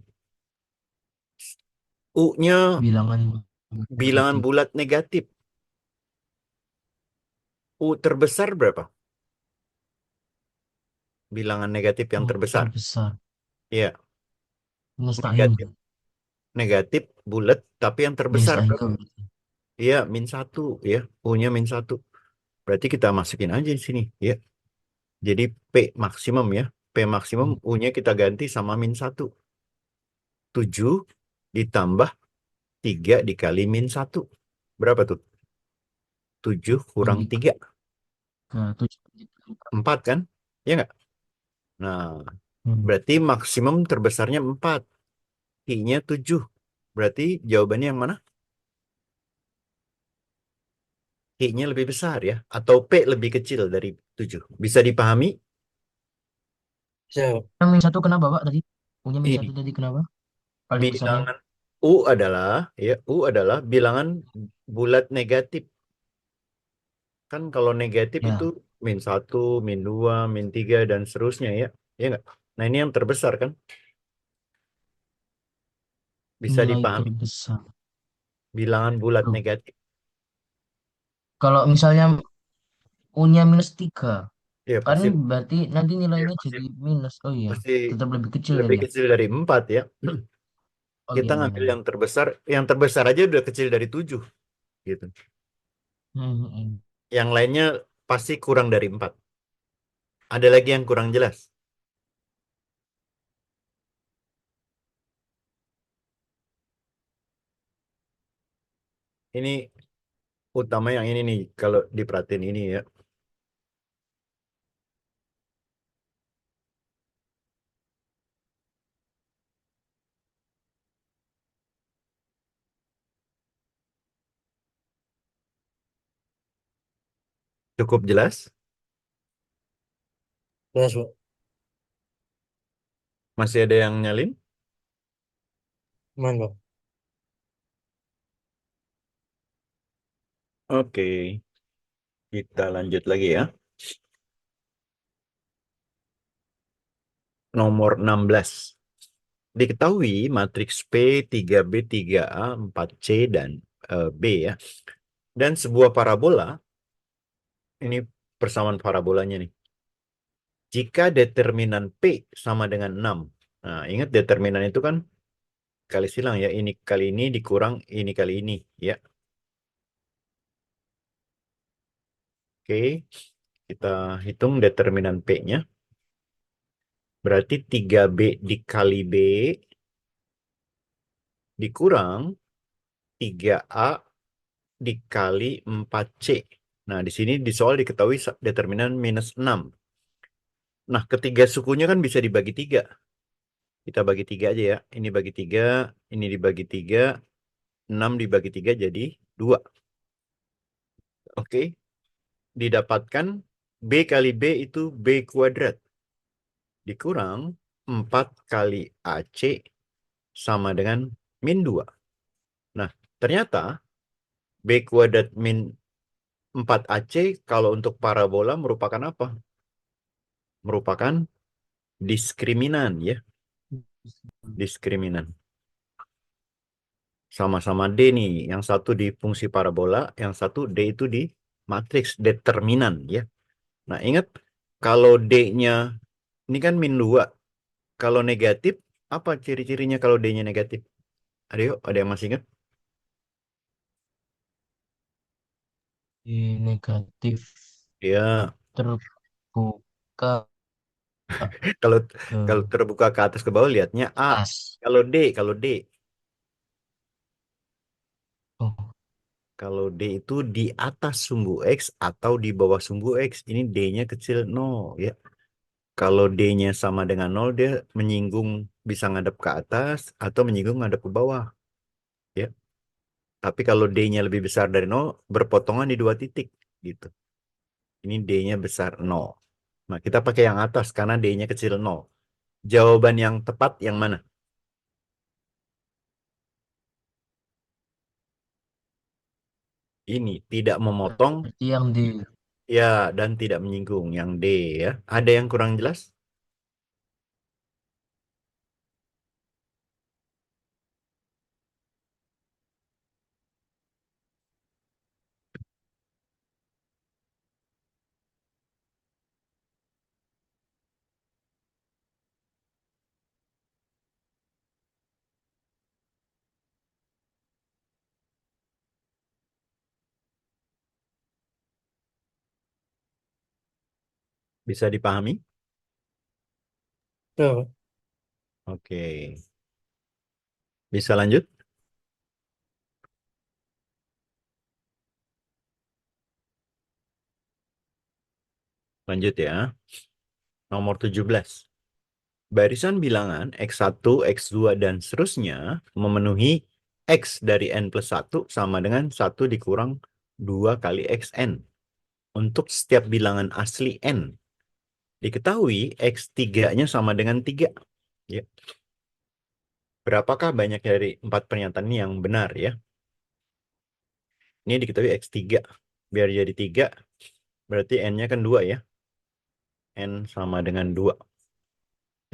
U-nya bilangan bulat negatif. U terbesar berapa? Bilangan negatif yang terbesar. Terbesar. Iya, Mustahil. negatif. Negatif bulat tapi yang terbesar Minus berapa? angle. Iya, min 1 ya. U-nya min 1. Berarti kita masukin aja di sini ya. Jadi P maksimum ya. P maksimum U-nya kita ganti sama min 1. 7 ditambah 3 dikali min 1. Berapa tuh? 7 kurang 3. Ke 7. 4 kan? Ya nggak? Nah, Hmm. berarti maksimum terbesarnya 4. I-nya 7. Berarti jawabannya yang mana? I-nya lebih besar ya? Atau P lebih kecil dari 7? Bisa dipahami? Bisa, Pak. Yang min satu kenapa Pak tadi? Punya min satu Ini tadi kenapa? Paling besarnya. bilangan U adalah bilangan bulat negatif. Kan kalau negatif itu Ya, -1, -2, -3 dan seterusnya ya. Ya nggak? Nah, ini yang terbesar kan? Bisa nilai dipahami? terbesar. Bilangan bulat Loh, negatif. kalau misalnya punya -3, Ya, kan pasti berarti nanti ya, nilainya pasti jadi minus. Oh iya, pasti tetap lebih kecil kan lebih ya? kecil dari 4 ya. Oh Kita iya, iya, ngambil iya. yang terbesar, yang terbesar aja udah kecil dari 7 gitu. Hmm, hmm, hmm. Yang lainnya pasti kurang dari 4. Ada lagi yang kurang jelas. Ini utama yang ini nih kalau diperhatiin ini ya. Cukup jelas? Jelas, Pak. Masih ada yang nyalin? Aman, Pak. Oke, kita lanjut lagi ya. Nomor 16. Diketahui matriks P 3B 3A 4C dan B ya. Dan sebuah parabola, ini persamaan parabolanya nih. Jika determinan P sama dengan 6. Nah, ingat determinan itu kan kali silang ya. Ini kali ini dikurang ini kali ini ya. Oke, kita hitung determinan P-nya. Berarti 3B dikali B dikurang 3A dikali 4C. Nah, di sini di soal diketahui determinan -6. Nah, ketiga sukunya kan bisa dibagi 3. Kita bagi 3 aja ya. Ini bagi 3, ini dibagi 3, 6 dibagi 3 jadi 2. Oke, didapatkan B kali B itu B kuadrat. Dikurang 4 kali AC sama dengan -2. Nah, ternyata B kuadrat min 4AC kalau untuk parabola merupakan apa? Merupakan diskriminan ya. Diskriminan. Sama-sama D nih. Yang satu di fungsi parabola, yang satu D itu di matriks determinan ya. Nah, ingat kalau D-nya ini kan -2. Kalau negatif, apa ciri-cirinya kalau D-nya negatif? Ada yang masih ingat? Di negatif Ya, terbuka kalau ke kalau terbuka ke atas ke bawah lihatnya A. atas. Kalau D, Oh, kalau D itu di atas sumbu X atau di bawah sumbu X. Ini D-nya kecil 0 ya. Kalau D-nya sama dengan 0, dia menyinggung bisa ngadep ke atas atau menyinggung ngadep ke bawah. Ya. Tapi kalau D-nya lebih besar dari 0, berpotongan di 2 titik. Gitu. Ini D-nya besar 0. Nah, kita pakai yang atas karena D-nya kecil 0. Jawaban yang tepat yang mana? Ini tidak memotong, berarti yang di ya, dan tidak menyinggung. Yang D ya. Ada yang kurang jelas? Bisa dipahami? Ya, Pak. Oke. Bisa lanjut? Lanjut ya. Nomor 17. Barisan bilangan X1, X2, dan seterusnya memenuhi X dari N plus 1 sama dengan 1 dikurang 2 kali Xn. Untuk setiap bilangan asli N, diketahui X3-nya sama dengan 3. Ya. Berapakah banyak dari 4 pernyataan ini yang benar ya? Ini diketahui X3. Biar jadi 3, berarti N-nya kan 2 ya. N sama dengan 2.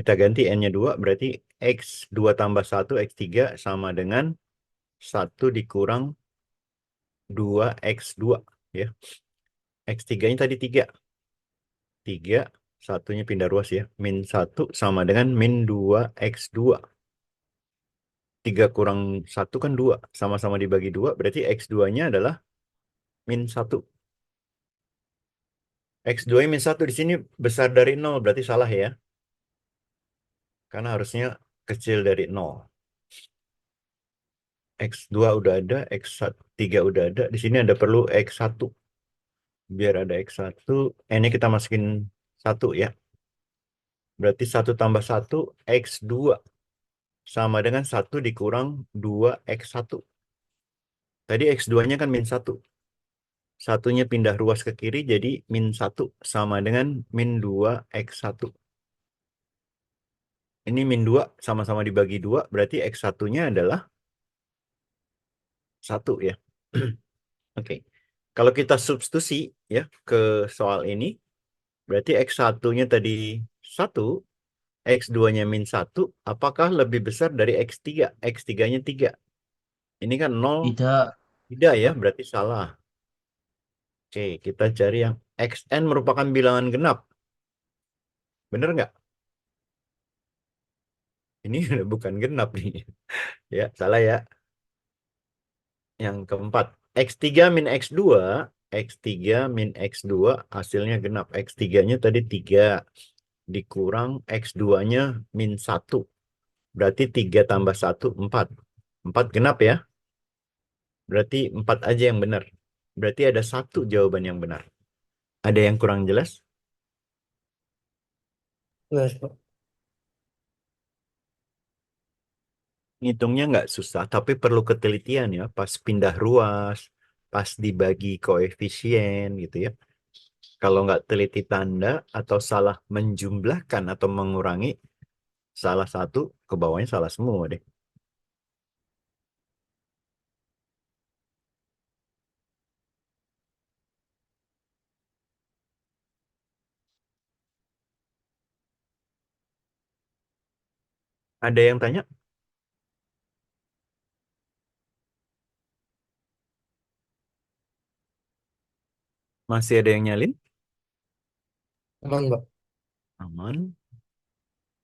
Kita ganti N-nya 2, berarti X2 tambah 1, X3 sama dengan 1 dikurang 2X2 ya. X3-nya tadi 3. 3, satunya pindah ruas ya. Min 1 sama dengan min 2X2. 3 kurang 1 kan 2. Sama-sama dibagi 2, berarti X2-nya adalah min 1. X2-nya min 1 di sini besar dari 0, berarti salah ya. Karena harusnya kecil dari 0. X2 udah ada, X3 udah ada. Di sini ada perlu X1. Biar ada X1, N-nya kita masukin 1 ya. Berarti 1 tambah 1, X2. Sama dengan 1 dikurang 2X1. Tadi X2-nya kan min 1. Satunya pindah ruas ke kiri, jadi min 1 sama dengan min 2X1. Ini min 2 sama-sama dibagi 2, berarti X1-nya adalah 1 ya. Oke. Kalau kita substitusi ya ke soal ini, berarti X1-nya tadi 1, X2-nya min 1, apakah lebih besar dari X3? X3-nya 3. Ini kan 0, Tidak. tidak ya, berarti salah. Oke, kita cari yang Xn merupakan bilangan genap. Bener nggak? Ini bukan genap nih. Ya, salah ya. Yang keempat, X3 min X2, X3 min X2 hasilnya genap. X3-nya tadi 3, dikurang X2-nya min 1. Berarti 3 tambah 1, 4. 4 genap ya. Berarti 4 aja yang benar. Berarti ada 1 jawaban yang benar. Ada yang kurang jelas? Jelas, Pak. Ngitungnya nggak susah, tapi perlu ketelitian ya. Pas pindah ruas, pas dibagi koefisien gitu ya. Kalau nggak teliti tanda atau salah menjumlahkan atau mengurangi, salah satu, ke bawahnya salah semua deh. Ada yang tanya? Masih ada yang nyalin? Aman, Pak. Aman.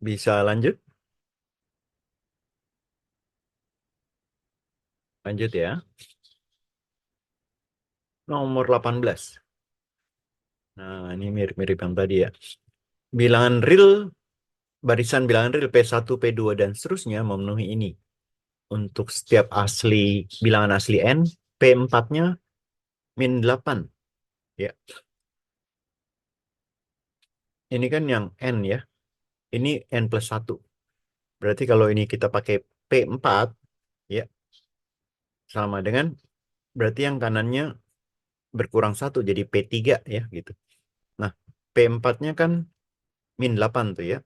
Bisa lanjut? Lanjut ya. Nomor 18. Nah, ini mirip-mirip yang tadi ya. Bilangan real, barisan bilangan real P1, P2, dan seterusnya memenuhi ini. Untuk setiap bilangan asli N, P4-nya min 8. Ya. Ini kan yang N ya. Ini N plus 1. Berarti kalau ini kita pakai P4, ya, sama dengan, berarti yang kanannya berkurang 1, jadi P3 ya, gitu. Nah, P4-nya kan min 8 tuh ya.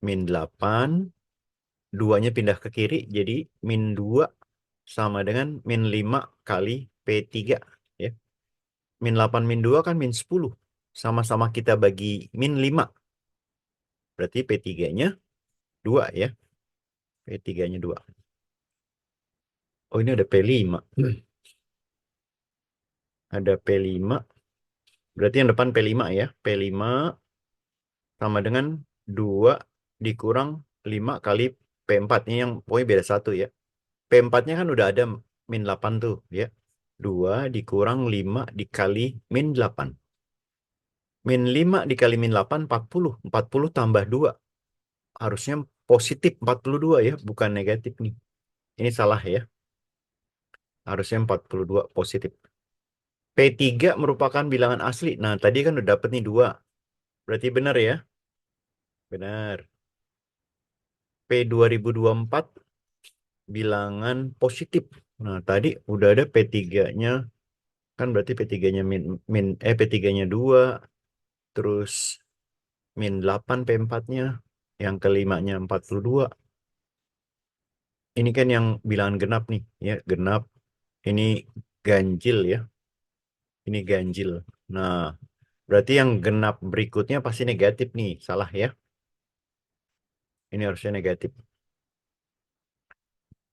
Min 8, 2-nya pindah ke kiri, jadi min 2 sama dengan min 5 kali P3 ya. Min 8 min 2 kan min 10. Sama-sama kita bagi min 5. Berarti P3-nya 2 ya. P3-nya 2. Oh, ini ada P5. Ada P5. Berarti yang depan P5 ya. P5 sama dengan 2 dikurang 5 kali P4. Ini yang pokoknya beda 1 ya. P4-nya kan udah ada min 8 tuh ya. 2 dikurang 5 dikali min 8. Min 5 dikali min 8, 40. 40 tambah 2. Harusnya positif 42 ya, bukan negatif nih. Ini salah ya. Harusnya 42 positif. P3 merupakan bilangan asli. Nah, tadi kan udah dapet nih 2. Berarti benar ya? Benar. P2024 bilangan positif. Nah, tadi udah ada P3-nya. Kan berarti P3-nya P3-nya 2. Terus -8 P4-nya. Yang kelimanya 42. Ini kan yang bilangan genap nih. Ya, genap. Ini ganjil ya. Ini ganjil. Nah, berarti yang genap berikutnya pasti negatif nih. Salah ya. Ini harusnya negatif.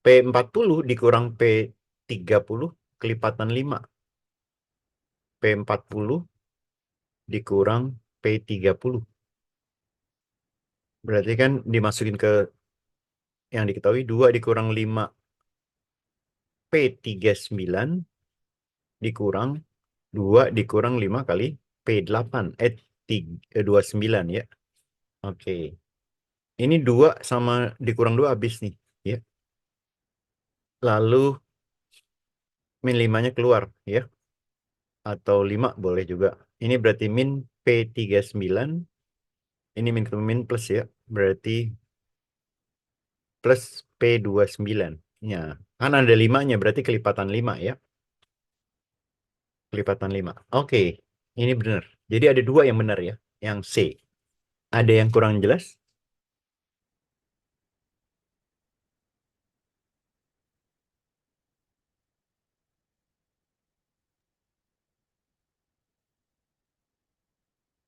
P40 dikurang P30 kelipatan 5. P40 dikurang P30. Berarti kan dimasukin ke yang diketahui 2 dikurang 5 P39 dikurang 2 dikurang 5 kali P8. 29 ya. Oke. Ini 2 sama dikurang 2 habis nih. Ya. Lalu -5-nya keluar ya. Atau 5 boleh juga. Ini berarti min P39. Ini min ketemu min plus ya. Berarti plus P29. Ya. Kan ada 5-nya. Berarti kelipatan 5 ya. Kelipatan 5. Oke. Ini benar. Jadi ada 2 yang benar ya. Yang C. Ada yang kurang jelas?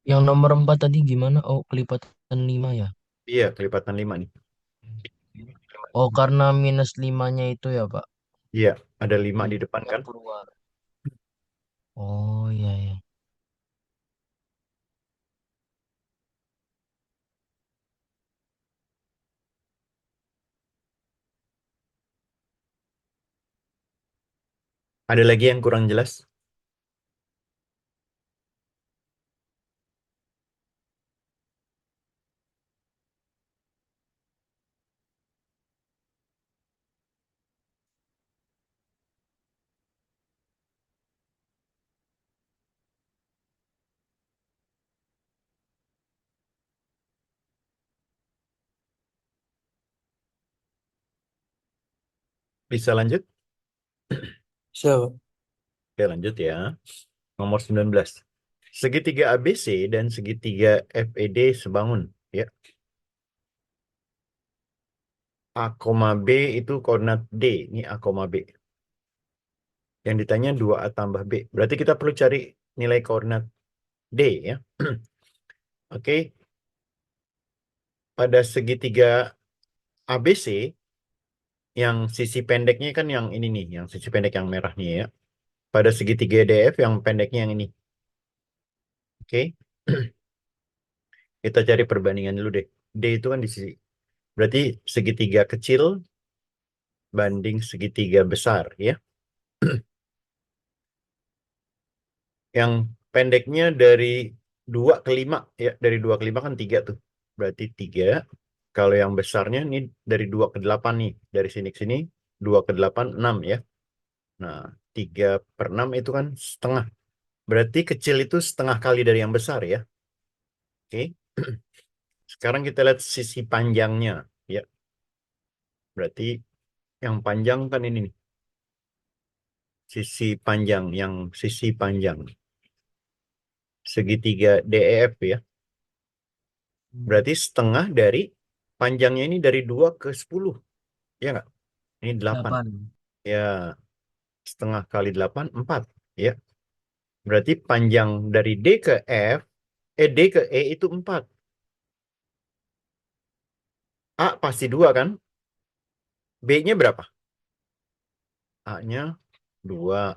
Yang nomor 4 tadi gimana? Oh, kelipatan 5 ya? Iya, kelipatan 5 nih. Oh, karena -5-nya itu ya, Pak. Iya, ada 5 di depan kan? Yang keluar. Oh, iya, iya. Ada lagi yang kurang jelas? Bisa lanjut? Siapa? Oke, lanjut ya. Nomor 19. Segitiga ABC dan segitiga FED sebangun. Ya. A, B itu koordinat D. Ini A, B. Yang ditanya 2A tambah B. Berarti kita perlu cari nilai koordinat D ya. Oke. Pada segitiga ABC, yang sisi pendeknya kan yang ini nih. Yang sisi pendek yang merah nih ya. Pada segitiga DF yang pendeknya yang ini. Oke. Kita cari perbandingan dulu deh. D itu kan di sisi. Berarti segitiga kecil banding segitiga besar ya. Yang pendeknya dari 2 ke 5 ya. Dari 2 ke 5 kan 3 tuh. Berarti 3. Kalau yang besarnya ini dari 2 ke 8 nih. Dari sini ke sini 2 ke 8 6 ya. Nah, 3/6 itu kan setengah. Berarti kecil itu setengah kali dari yang besar ya. Oke. Sekarang kita lihat sisi panjangnya ya. Berarti yang panjang kan ini nih. Sisi panjang, yang sisi panjang. Segitiga DEF ya. Berarti setengah dari panjangnya ini dari 2 ke 10. Ya nggak? Ini 8. 8. Ya, setengah kali 8, 4. Ya. Berarti panjang dari D ke F, D ke E itu 4. A pasti 2 kan? B-nya berapa? A-nya 2.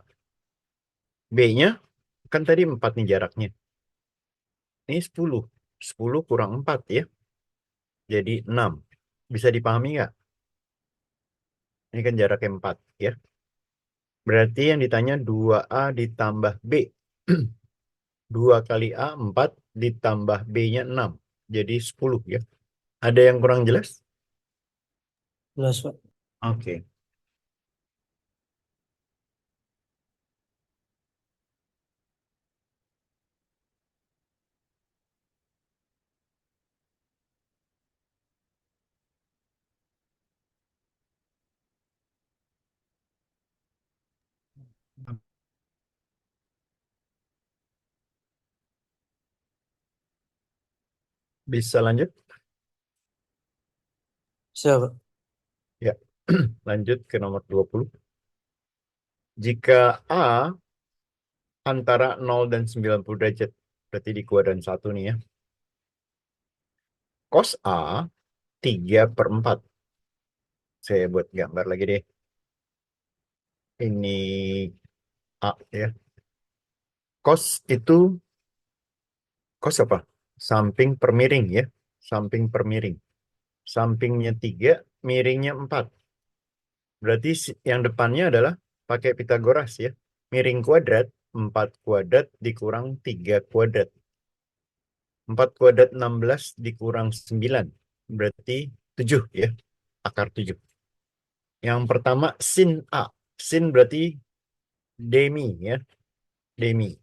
B-nya kan tadi 4 nih jaraknya. Ini 10. 10 kurang 4 ya. Jadi 6. Bisa dipahami nggak? Ini kan jaraknya 4 ya. Berarti yang ditanya 2A ditambah B. 2 kali A 4 ditambah B-nya 6. Jadi 10 ya. Ada yang kurang jelas? Jelas, Pak. Oke. Bisa lanjut? Siapa? Ya. Lanjut ke nomor 20. Jika A antara 0 dan 90 derajat, berarti di kuadran 1 nih ya. Cos A 3/4. Saya buat gambar lagi deh. Ini A ya. Cos itu, cos apa? Samping per miring ya. Samping per miring. Sampingnya 3, miringnya 4. Berarti yang depannya adalah pakai Pitagoras ya. Miring kuadrat, 4 kuadrat dikurang 3 kuadrat. 4 kuadrat 16 dikurang 9. Berarti 7 ya. Akar 7. Yang pertama sin A. Sin berarti demi ya. Demi.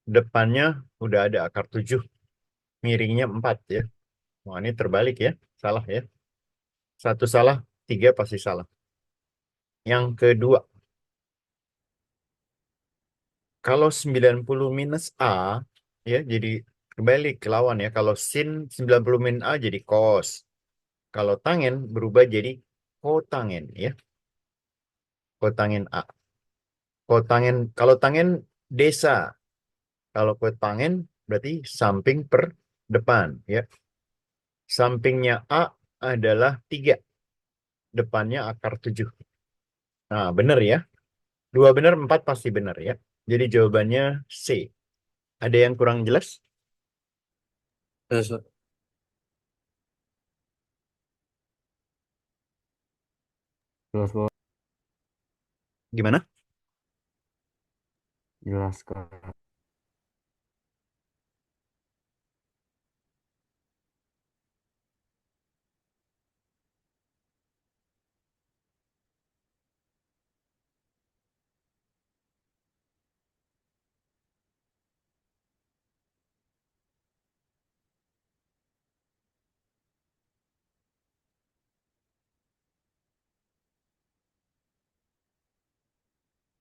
Depannya udah ada akar 7. Miringnya 4 ya. Wah, ini terbalik ya. Salah ya. Satu salah, 3 pasti salah. Yang kedua, kalau 90 minus A, ya jadi kembali ke lawan ya. Kalau sin 90 min A jadi cos. Kalau tangen berubah jadi kotangen ya. Kotangen A. Kotangen, kalau tangen desa. Kalau kotangen berarti samping per depan ya. Sampingnya A adalah 3. Depannya akar 7. Nah, benar ya. 2 benar, 4 pasti benar ya. Jadi jawabannya C. Ada yang kurang jelas? Jelas, Pak. Jelas, Pak. Gimana? Jelas, Kak.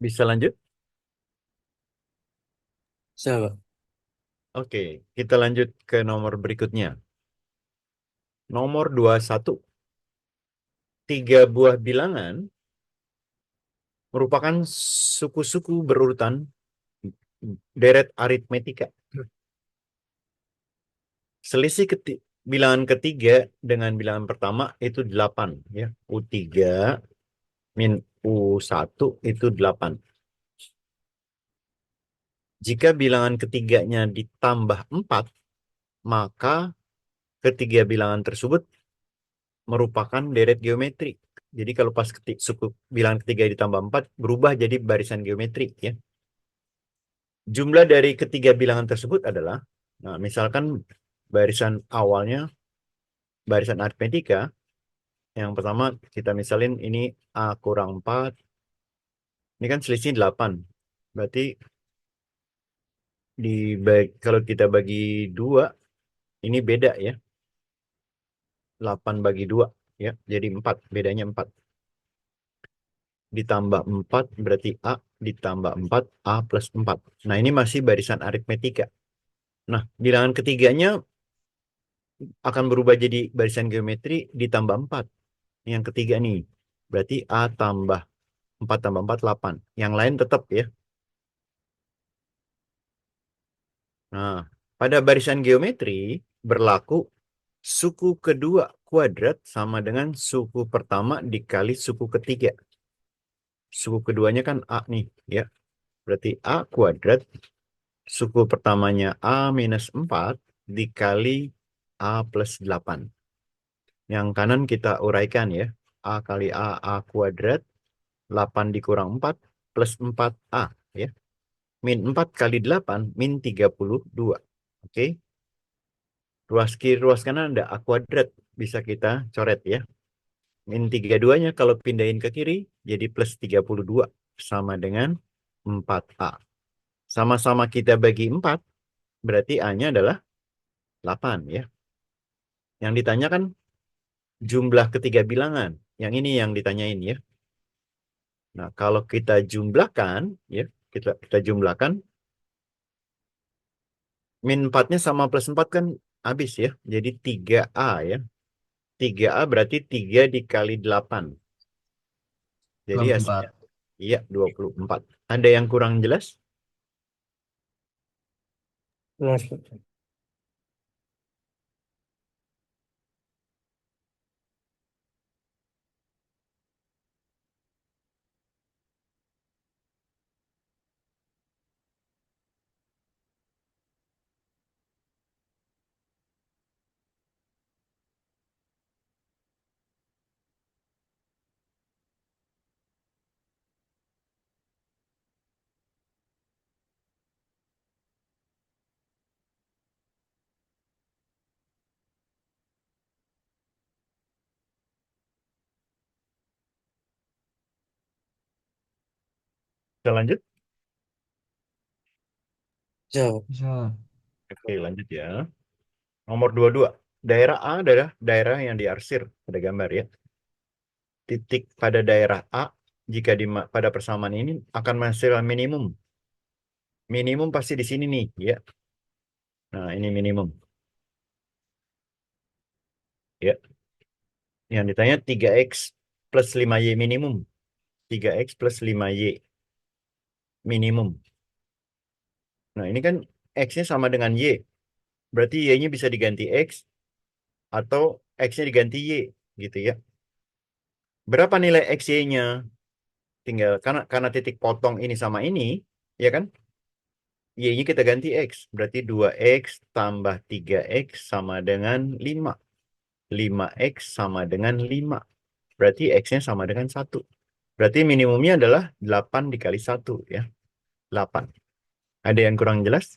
Bisa lanjut? Siapa? Oke, kita lanjut ke nomor berikutnya. Nomor 21. 3 buah bilangan merupakan suku-suku berurutan deret aritmetika. Selisih bilangan ketiga dengan bilangan pertama itu 8 ya. U3 min U1 itu 8. Jika bilangan ketiganya ditambah 4, maka ketiga bilangan tersebut merupakan deret geometri. Jadi kalau pas suku bilangan ketiga ditambah 4 berubah jadi barisan geometri ya. Jumlah dari ketiga bilangan tersebut adalah, nah misalkan barisan awalnya, barisan aritmetika, yang pertama kita misalin ini A kurang 4, ini kan selisih 8. Berarti kalau kita bagi 2, ini beda ya. 8 bagi 2 ya, jadi 4, bedanya 4. Ditambah 4 berarti A, ditambah 4, A plus 4. Nah, ini masih barisan aritmetika. Nah, bilangan ketiganya akan berubah jadi barisan geometri ditambah 4. Yang ketiga nih, berarti A tambah 4 tambah 4, 8. Yang lain tetap ya. Nah, pada barisan geometri berlaku suku kedua kuadrat sama dengan suku pertama dikali suku ketiga. Suku keduanya kan A nih ya. Berarti A kuadrat, suku pertamanya A minus 4 dikali A plus 8. Yang kanan kita uraikan ya. A kali A kuadrat, 8 dikurang 4 plus 4A ya. Min 4 kali 8, min 32. Oke. Ruas kiri, ruas kanan ada A kuadrat. Bisa kita coret ya. Min 32-nya kalau pindahin ke kiri, jadi plus 32. Sama dengan 4A. Sama-sama kita bagi 4, berarti A-nya adalah 8 ya. Yang ditanyakan jumlah ketiga bilangan. Yang ini yang ditanyain ya. Nah, kalau kita jumlahkan, ya, kita jumlahkan, min 4-nya sama plus 4 kan habis ya. Jadi 3A ya. 3A berarti 3 dikali 8. Jadi hasilnya, 24. iya, 24. Ada yang kurang jelas? Jelas, Pak. Kita lanjut? Bisa, Pak. Bisa. Oke, lanjut ya. Nomor 22. Daerah A adalah daerah yang diarsir. Ada gambar ya. Titik pada daerah A, jika pada persamaan ini akan menghasilkan minimum. Minimum pasti di sini nih, ya. Nah, ini minimum. Ya. Yang ditanya 3x plus 5y minimum. 3x plus 5y minimum. Nah, ini kan x-nya sama dengan y. Berarti y-nya bisa diganti x atau x-nya diganti y, gitu ya. Berapa nilai xy-nya? Tinggal karena titik potong ini sama ini, ya kan? Y-nya kita ganti x. Berarti 2x tambah 3x sama dengan 5. 5x sama dengan 5. Berarti x-nya sama dengan 1. Berarti minimumnya adalah 8 dikali 1 ya. 8. Ada yang kurang jelas?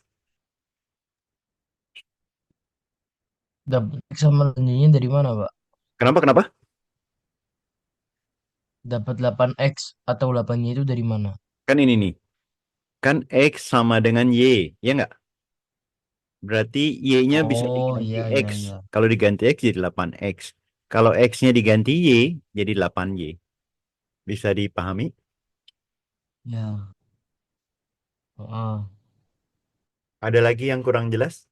Dapat X sama nilainya dari mana, Pak? Kenapa? Kenapa? Dapat 8X atau 8Y itu dari mana? Kan ini nih. Kan x sama dengan y, ya nggak? Berarti y-nya bisa Oh, diganti iya, iya, x. iya. Kalau diganti x jadi 8x. Kalau x-nya diganti y jadi 8y. Bisa dipahami? Ya. Heeh. Ada lagi yang kurang jelas?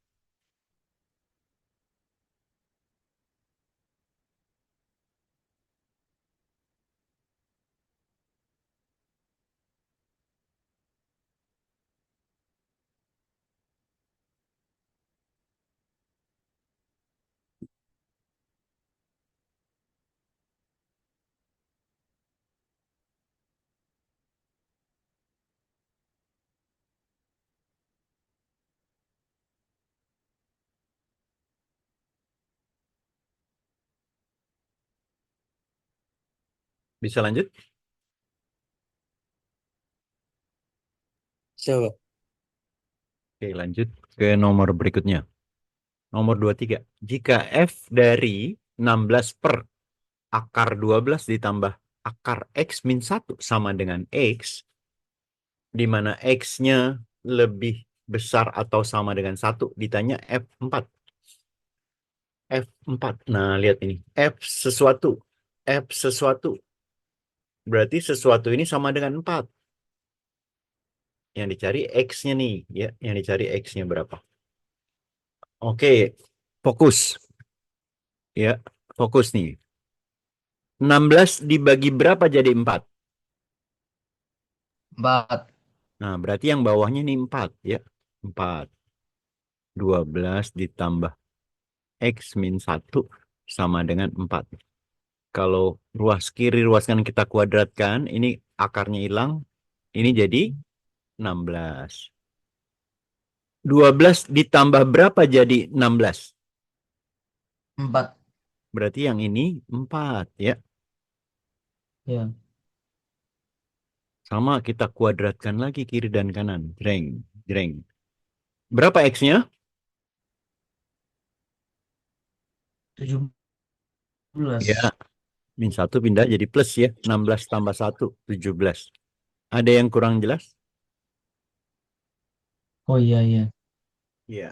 Bisa lanjut? Bisa, Pak. Oke, lanjut ke nomor berikutnya. Nomor 23. Jika f dari 16 per akar 12 ditambah akar x min 1 sama dengan x, di mana x-nya lebih besar atau sama dengan 1, ditanya F4. F4. Nah, lihat ini. F sesuatu. F sesuatu. Berarti sesuatu ini sama dengan 4. Yang dicari X-nya nih. Ya, yang dicari X-nya berapa. Oke, fokus. Ya, fokus nih. 16 dibagi berapa jadi 4? 4. Nah, berarti yang bawahnya nih 4. Ya, 4. 12 ditambah X min 1 sama dengan 4. Kalau ruas kiri, ruas kanan kita kuadratkan, ini akarnya hilang, ini jadi 16. 12 ditambah berapa jadi 16? 4. Berarti yang ini 4 ya. Ya. Sama kita kuadratkan lagi kiri dan kanan. Jreng, jreng. Berapa X-nya? 17. Ya, min 1 pindah jadi plus ya. 16 tambah 1, 17. Ada yang kurang jelas? Oh, iya, iya. Iya.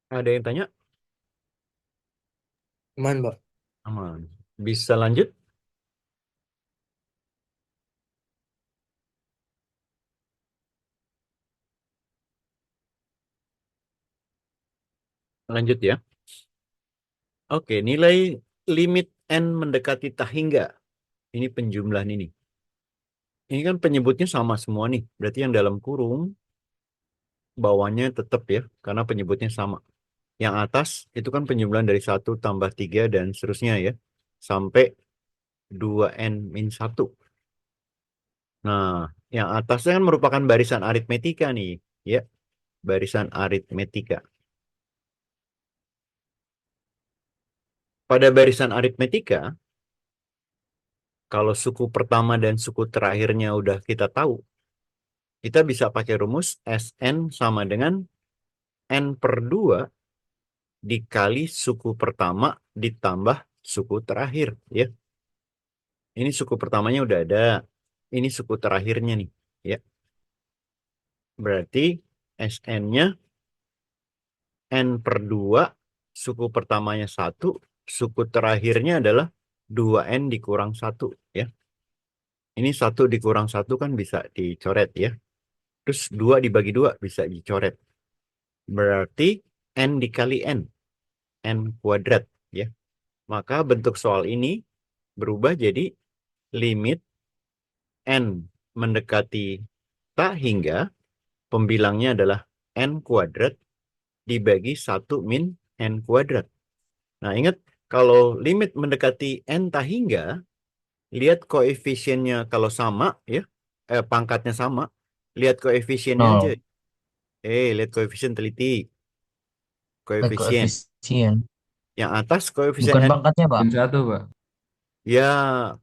Ada yang tanya? Aman, Pak. Aman. Bisa lanjut? Lanjut ya. Oke, nilai limit N mendekati tak hingga. Ini penjumlahan ini. Ini kan penyebutnya sama semua nih. Berarti yang dalam kurung, bawahnya tetap ya. Karena penyebutnya sama. Yang atas itu kan penjumlahan dari 1 tambah 3 dan seterusnya ya. Sampai 2N min 1. Nah, yang atasnya kan merupakan barisan aritmetika nih. Ya, barisan aritmetika. Pada barisan aritmetika, kalau suku pertama dan suku terakhirnya udah kita tahu, kita bisa pakai rumus Sn sama dengan N per 2 dikali suku pertama ditambah suku terakhir. Ya, ini suku pertamanya udah ada. Ini suku terakhirnya nih. Ya, berarti Sn-nya N per 2, suku pertamanya 1, suku terakhirnya adalah 2N dikurang 1. Ya, ini 1 dikurang 1 kan bisa dicoret ya. Terus 2 dibagi 2 bisa dicoret. Berarti N dikali N. N kuadrat. Ya. Maka bentuk soal ini berubah jadi limit N mendekati tak hingga pembilangnya adalah N kuadrat dibagi 1 min N kuadrat. Nah, ingat kalau limit mendekati N tak hingga, lihat koefisiennya kalau sama ya, pangkatnya sama, lihat koefisiennya aja. 0. Lihat koefisien teliti. Baik, Koefisien. koefisien. Yang atas koefisien Bukan N. pangkatnya, Pak. Min 1, Pak. Ya,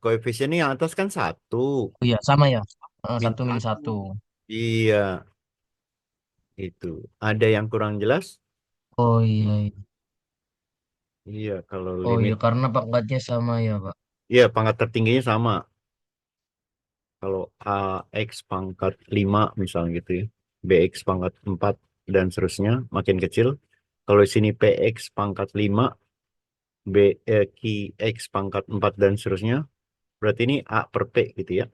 koefisiennya yang atas kan 1. Oh iya, sama ya. Min 1 min 1. 1. Iya, itu. Ada yang kurang jelas? Oh iya, iya. Iya, kalau Oh limit. iya, karena pangkatnya sama ya, Pak. Iya, pangkat tertingginya sama. Kalau AX pangkat 5 misalnya gitu ya. BX pangkat 4 dan seterusnya makin kecil. Kalau di sini PX pangkat 5, QX pangkat 4 dan seterusnya. Berarti ini A per P gitu ya.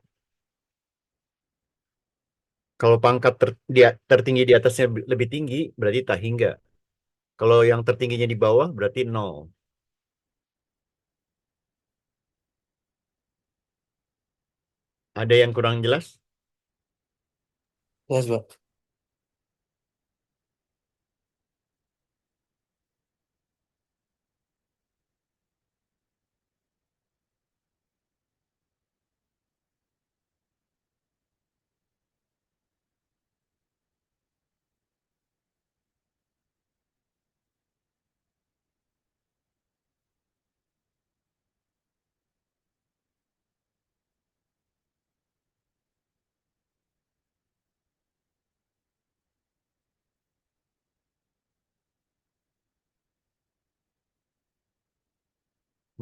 Kalau pangkat tertinggi di atasnya lebih tinggi, berarti tak hingga. Kalau yang tertingginya di bawah, berarti 0. Ada yang kurang jelas? Jelas, Pak.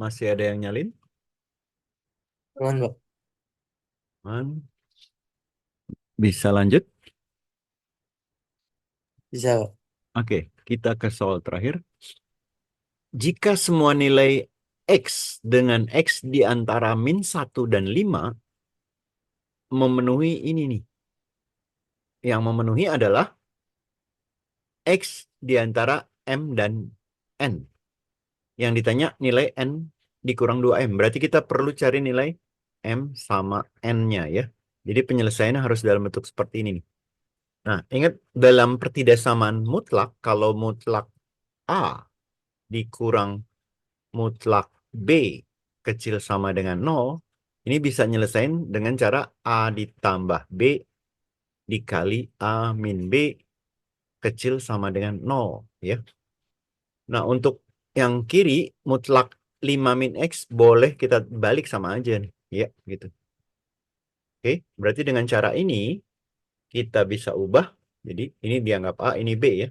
Masih ada yang nyalin? Aman, Pak. Man. Bisa lanjut? Bisa, Pak. Oke, kita ke soal terakhir. Jika semua nilai X dengan X di antara min 1 dan 5 memenuhi ini nih. Yang memenuhi adalah X di antara M dan N. Yang ditanya nilai N dikurang 2M. Berarti kita perlu cari nilai M sama N-nya ya. Jadi penyelesaiannya harus dalam bentuk seperti ini nih. Nah, ingat dalam pertidaksamaan mutlak, kalau mutlak A dikurang mutlak B kecil sama dengan 0, ini bisa nyelesain dengan cara A ditambah B dikali A min B kecil sama dengan 0 ya. Nah, untuk yang kiri mutlak 5 min X boleh kita balik sama aja nih ya gitu. Oke, berarti dengan cara ini kita bisa ubah. Jadi ini dianggap A, ini B ya.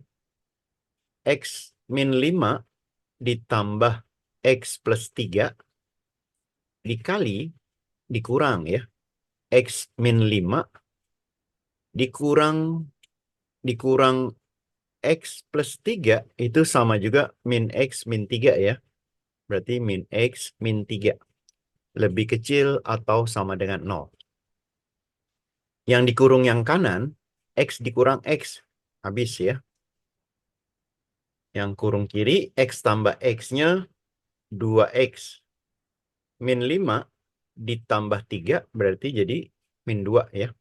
X min 5 ditambah X plus 3 dikali dikurang ya. X min 5 dikurang X plus 3 itu sama juga min X min 3 ya. Berarti min X min 3. Lebih kecil atau sama dengan 0. Yang dikurung yang kanan, X dikurang X. Habis ya. Yang kurung kiri, X tambah X-nya 2X. Min 5 ditambah 3 berarti jadi min 2 ya.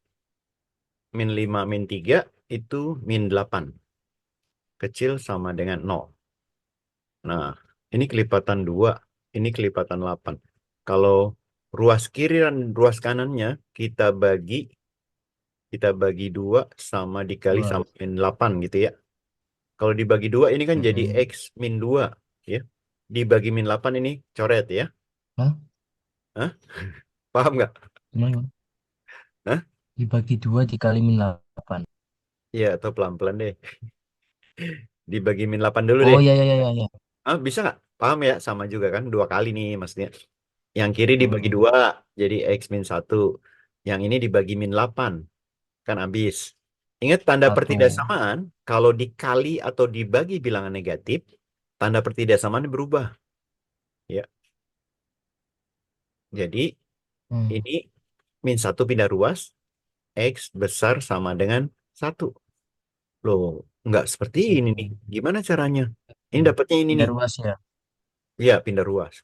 Min 5 min 3 itu min 8. Kecil sama dengan 0. Nah, ini kelipatan 2, ini kelipatan 8. Kalau ruas kiri dan ruas kanannya kita bagi 2 sama dikali Dua. sama min 8 gitu ya. Kalau dibagi 2 ini kan jadi Mm-mm. X min 2 ya. Dibagi min 8 ini coret ya. Hah? Hah? Paham nggak? Gimana? Hah? Dibagi 2 dikali min 8. Iya, atau pelan-pelan deh. Dibagi min 8 dulu Oh deh. ya ya ya ya. Ya. Ah, bisa nggak? Paham ya? Sama juga kan? 2 kali nih maksudnya. Yang kiri dibagi Hmm. 2 jadi X min 1. Yang ini dibagi min 8. Kan habis. Ingat tanda 1. pertidaksamaan, kalau dikali atau dibagi bilangan negatif, tanda pertidaksamaan berubah. Ya. Jadi Hmm. ini min 1 pindah ruas, X besar sama dengan 1. Loh, nggak seperti ini nih. Gimana caranya? Ini Hmm. dapatnya ini Pindah nih. ruas ya. Iya, pindah ruas.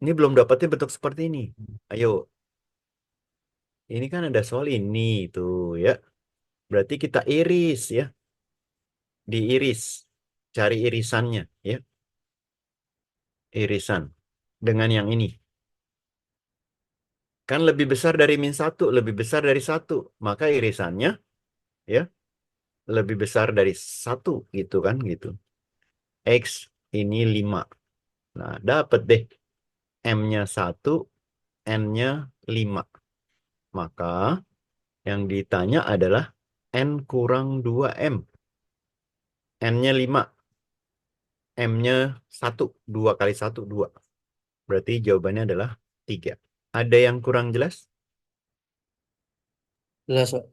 Ini belum dapatnya bentuk seperti ini. Ayo, ini kan ada soal ini tuh ya. Berarti kita iris ya. Diiris. Cari irisannya ya. Irisan. Dengan yang ini. Kan lebih besar dari min 1. Lebih besar dari 1. Maka irisannya ya. Lebih besar dari 1 gitu kan gitu. X ini 5. Nah, dapat deh. M-nya 1. N-nya 5. Maka yang ditanya adalah N kurang 2M. N-nya 5. M-nya 1. 2 kali 1, 2. Berarti jawabannya adalah 3. Ada yang kurang jelas? Jelas, Pak.